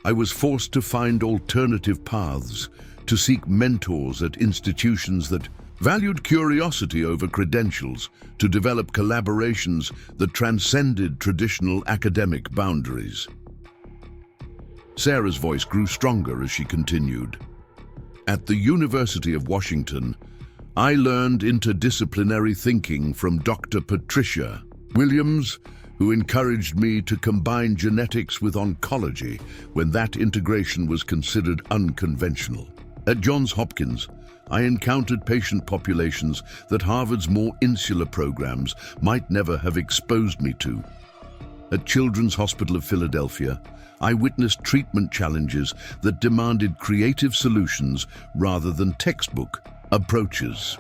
I was forced to find alternative paths, to seek mentors at institutions that valued curiosity over credentials, to develop collaborations that transcended traditional academic boundaries." Sarah's voice grew stronger as she continued. "At the University of Washington, I learned interdisciplinary thinking from Dr. Patricia Williams, who encouraged me to combine genetics with oncology when that integration was considered unconventional. At Johns Hopkins, I encountered patient populations that Harvard's more insular programs might never have exposed me to. At Children's Hospital of Philadelphia, I witnessed treatment challenges that demanded creative solutions rather than textbook approaches.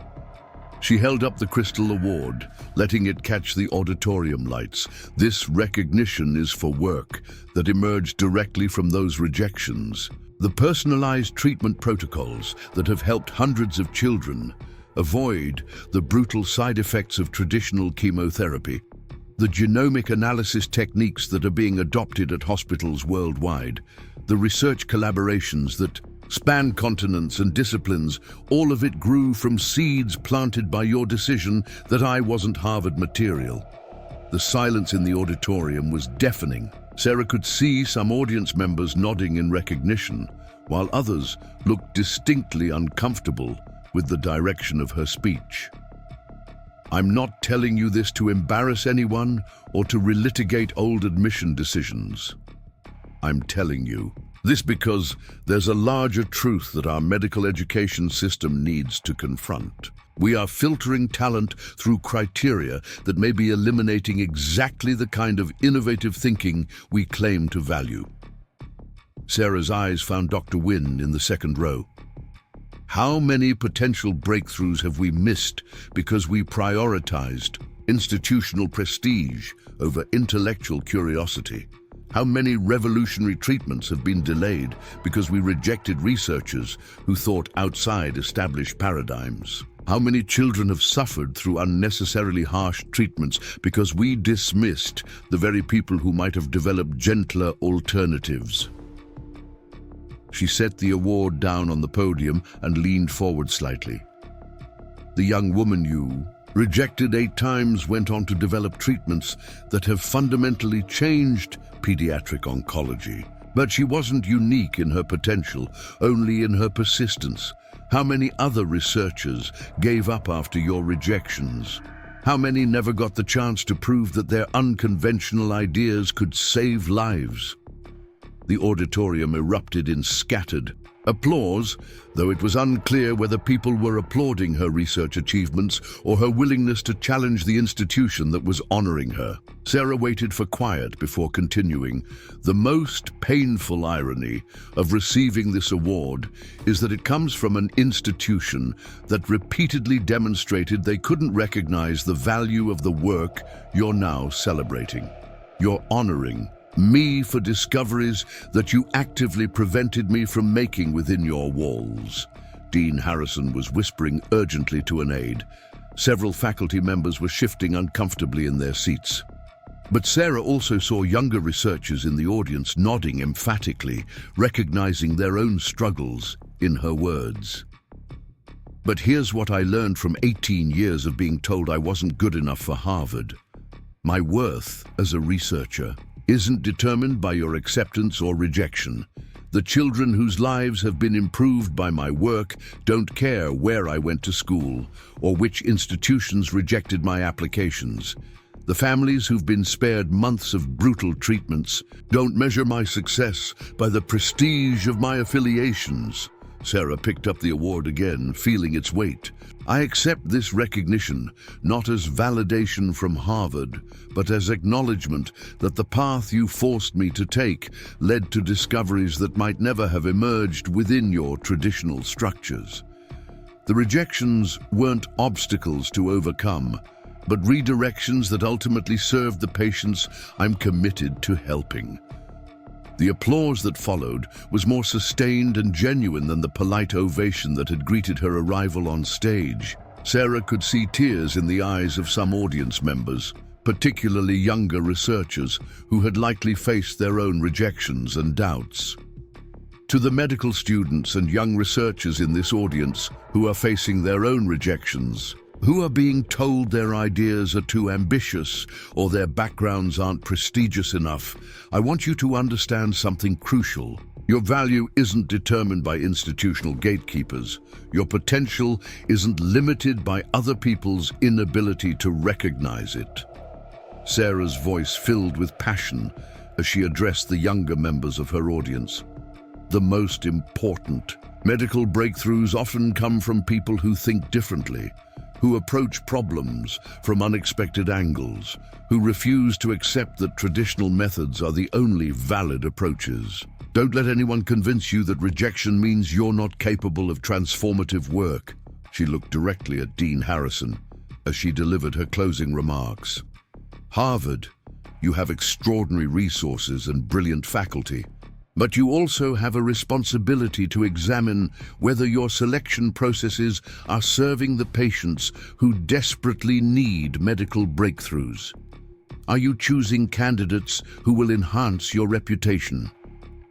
She held up the crystal award, letting it catch the auditorium lights. This recognition is for work that emerged directly from those rejections. The personalized treatment protocols that have helped hundreds of children avoid the brutal side effects of traditional chemotherapy. The genomic analysis techniques that are being adopted at hospitals worldwide. The research collaborations that span continents and disciplines, all of it grew from seeds planted by your decision that I wasn't Harvard material. The silence in the auditorium was deafening. Sarah could see some audience members nodding in recognition, while others looked distinctly uncomfortable with the direction of her speech. I'm not telling you this to embarrass anyone or to relitigate old admission decisions. I'm telling you this because there's a larger truth that our medical education system needs to confront. We are filtering talent through criteria that may be eliminating exactly the kind of innovative thinking we claim to value. Sarah's eyes found Dr. Wynne in the second row. How many potential breakthroughs have we missed because we prioritized institutional prestige over intellectual curiosity? How many revolutionary treatments have been delayed because we rejected researchers who thought outside established paradigms? How many children have suffered through unnecessarily harsh treatments because we dismissed the very people who might have developed gentler alternatives? She set the award down on the podium and leaned forward slightly. The young woman you rejected 8 times went on to develop treatments that have fundamentally changed pediatric oncology. But she wasn't unique in her potential, only in her persistence. How many other researchers gave up after your rejections? How many never got the chance to prove that their unconventional ideas could save lives? The auditorium erupted in scattered applause, though it was unclear whether people were applauding her research achievements or her willingness to challenge the institution that was honoring her. Sarah waited for quiet before continuing. The most painful irony of receiving this award is that it comes from an institution that repeatedly demonstrated they couldn't recognize the value of the work you're now celebrating. You're honoring me for discoveries that you actively prevented me from making within your walls. Dean Harrison was whispering urgently to an aide. Several faculty members were shifting uncomfortably in their seats. But Sarah also saw younger researchers in the audience nodding emphatically, recognizing their own struggles in her words. But here's what I learned from 18 years of being told I wasn't good enough for Harvard. My worth as a researcher isn't determined by your acceptance or rejection. The children whose lives have been improved by my work don't care where I went to school or which institutions rejected my applications. The families who've been spared months of brutal treatments don't measure my success by the prestige of my affiliations. Sarah picked up the award again, feeling its weight. I accept this recognition not as validation from Harvard, but as acknowledgement that the path you forced me to take led to discoveries that might never have emerged within your traditional structures. The rejections weren't obstacles to overcome, but redirections that ultimately served the patients I'm committed to helping. The applause that followed was more sustained and genuine than the polite ovation that had greeted her arrival on stage. Sarah could see tears in the eyes of some audience members, particularly younger researchers who had likely faced their own rejections and doubts. To the medical students and young researchers in this audience who are facing their own rejections, who are being told their ideas are too ambitious or their backgrounds aren't prestigious enough, I want you to understand something crucial. Your value isn't determined by institutional gatekeepers. Your potential isn't limited by other people's inability to recognize it. Sarah's voice filled with passion as she addressed the younger members of her audience. The most important medical breakthroughs often come from people who think differently, who approach problems from unexpected angles, who refuse to accept that traditional methods are the only valid approaches. Don't let anyone convince you that rejection means you're not capable of transformative work. She looked directly at Dean Harrison as she delivered her closing remarks. Harvard, you have extraordinary resources and brilliant faculty, but you also have a responsibility to examine whether your selection processes are serving the patients who desperately need medical breakthroughs. Are you choosing candidates who will enhance your reputation?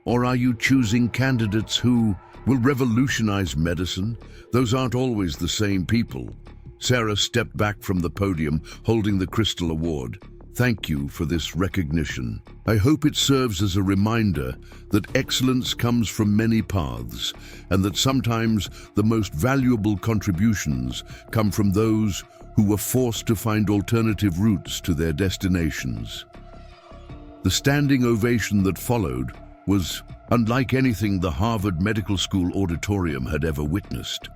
Or are you choosing candidates who will revolutionize medicine? Those aren't always the same people. Sarah stepped back from the podium, holding the Crystal Award. Thank you for this recognition. I hope it serves as a reminder that excellence comes from many paths, and that sometimes the most valuable contributions come from those who were forced to find alternative routes to their destinations. The standing ovation that followed was unlike anything the Harvard Medical School auditorium had ever witnessed.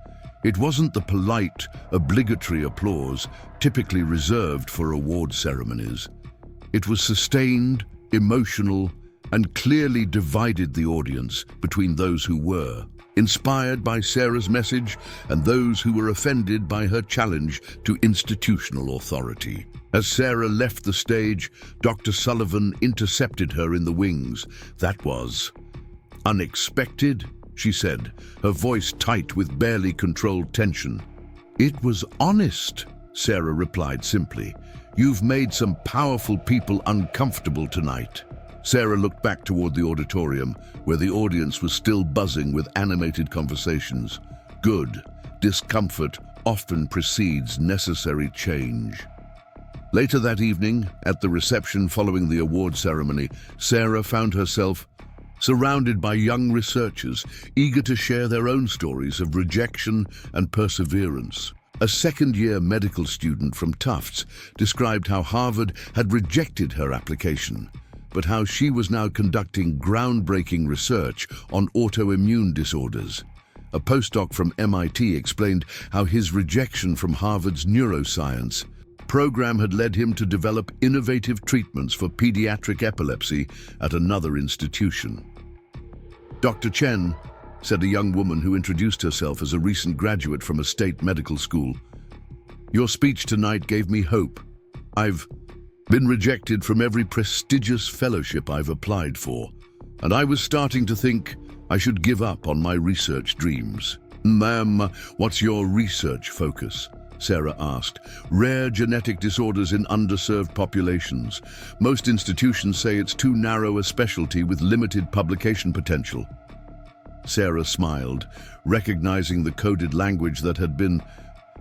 It wasn't the polite, obligatory applause typically reserved for award ceremonies. It was sustained, emotional, and clearly divided the audience between those who were inspired by Sarah's message and those who were offended by her challenge to institutional authority. As Sarah left the stage, Dr. Sullivan intercepted her in the wings. That was unexpected, she said, her voice tight with barely controlled tension. It was honest, Sarah replied simply. You've made some powerful people uncomfortable tonight. Sarah looked back toward the auditorium, where the audience was still buzzing with animated conversations. Good. Discomfort often precedes necessary change. Later that evening, at the reception following the award ceremony, Sarah found herself surrounded by young researchers eager to share their own stories of rejection and perseverance. A second-year medical student from Tufts described how Harvard had rejected her application, but how she was now conducting groundbreaking research on autoimmune disorders. A postdoc from MIT explained how his rejection from Harvard's neuroscience program had led him to develop innovative treatments for pediatric epilepsy at another institution. Dr. Chen, said a young woman who introduced herself as a recent graduate from a state medical school, your speech tonight gave me hope. I've been rejected from every prestigious fellowship I've applied for, and I was starting to think I should give up on my research dreams. Ma'am, what's your research focus? Sarah asked. Rare genetic disorders in underserved populations. Most institutions say it's too narrow a specialty with limited publication potential. Sarah smiled, recognizing the coded language that had been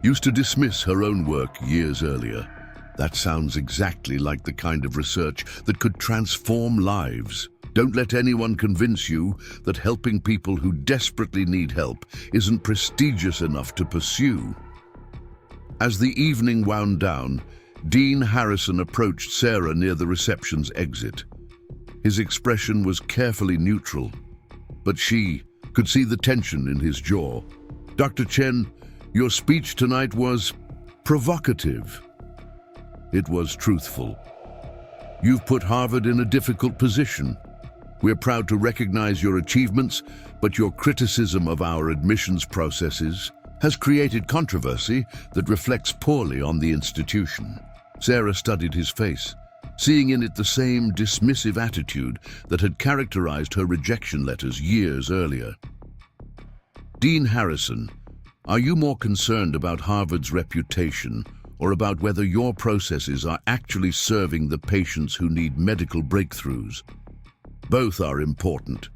used to dismiss her own work years earlier. That sounds exactly like the kind of research that could transform lives. Don't let anyone convince you that helping people who desperately need help isn't prestigious enough to pursue. As the evening wound down, Dean Harrison approached Sarah near the reception's exit. His expression was carefully neutral, but she could see the tension in his jaw. Dr. Chen, your speech tonight was provocative. It was truthful. You've put Harvard in a difficult position. We're proud to recognize your achievements, but your criticism of our admissions processes has created controversy that reflects poorly on the institution. Sarah studied his face, seeing in it the same dismissive attitude that had characterized her rejection letters years earlier. Dean Harrison, are you more concerned about Harvard's reputation or about whether your processes are actually serving the patients who need medical breakthroughs? Both are important.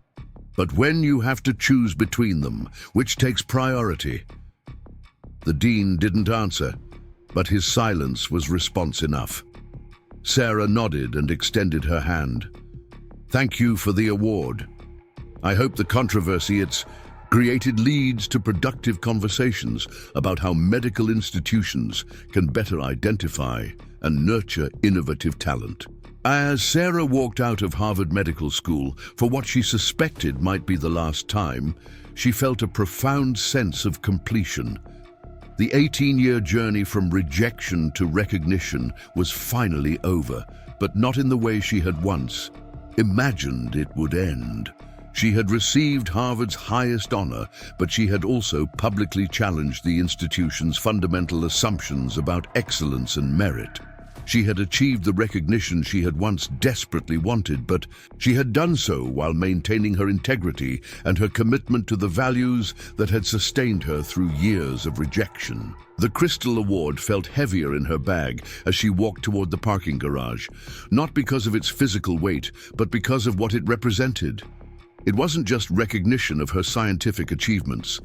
But when you have to choose between them, which takes priority? The dean didn't answer, but his silence was response enough. Sarah nodded and extended her hand. Thank you for the award. I hope the controversy it's created leads to productive conversations about how medical institutions can better identify and nurture innovative talent. As Sarah walked out of Harvard Medical School for what she suspected might be the last time, she felt a profound sense of completion. The 18-year journey from rejection to recognition was finally over, but not in the way she had once imagined it would end. She had received Harvard's highest honor, but she had also publicly challenged the institution's fundamental assumptions about excellence and merit. She had achieved the recognition she had once desperately wanted, but she had done so while maintaining her integrity and her commitment to the values that had sustained her through years of rejection. The Crystal Award felt heavier in her bag as she walked toward the parking garage, not because of its physical weight, but because of what it represented. It wasn't just recognition of her scientific achievements.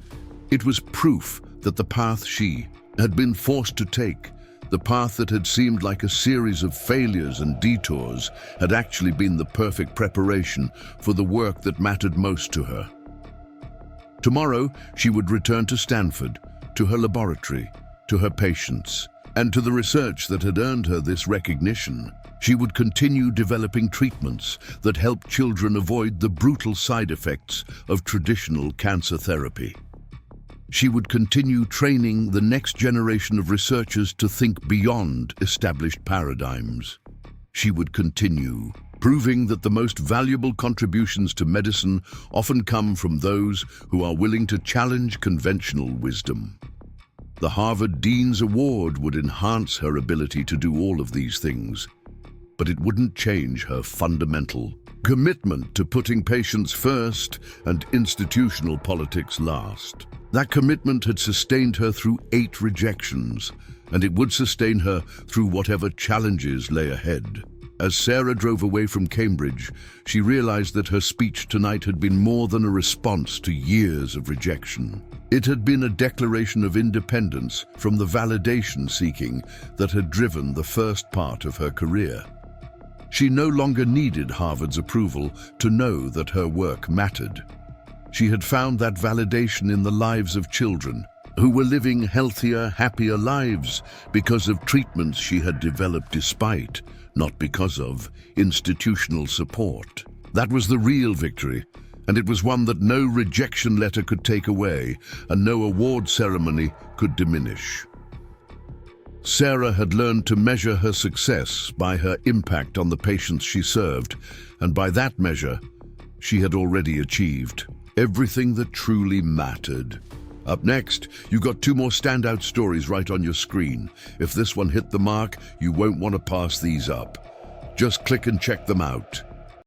It was proof that the path she had been forced to take, the path that had seemed like a series of failures and detours, had actually been the perfect preparation for the work that mattered most to her. Tomorrow, she would return to Stanford, to her laboratory, to her patients, and to the research that had earned her this recognition. She would continue developing treatments that help children avoid the brutal side effects of traditional cancer therapy. She would continue training the next generation of researchers to think beyond established paradigms. She would continue proving that the most valuable contributions to medicine often come from those who are willing to challenge conventional wisdom. The Harvard Dean's Award would enhance her ability to do all of these things, but it wouldn't change her fundamental commitment to putting patients first and institutional politics last. That commitment had sustained her through 8 rejections, and it would sustain her through whatever challenges lay ahead. As Sarah drove away from Cambridge, she realized that her speech tonight had been more than a response to years of rejection. It had been a declaration of independence from the validation seeking that had driven the first part of her career. She no longer needed Harvard's approval to know that her work mattered. She had found that validation in the lives of children who were living healthier, happier lives because of treatments she had developed despite, not because of, institutional support. That was the real victory, and it was one that no rejection letter could take away and no award ceremony could diminish. Sarah had learned to measure her success by her impact on the patients she served, and by that measure, she had already achieved everything that truly mattered. Up next, you've got 2 more standout stories right on your screen. If this one hit the mark, you won't want to pass these up. Just click and check them out.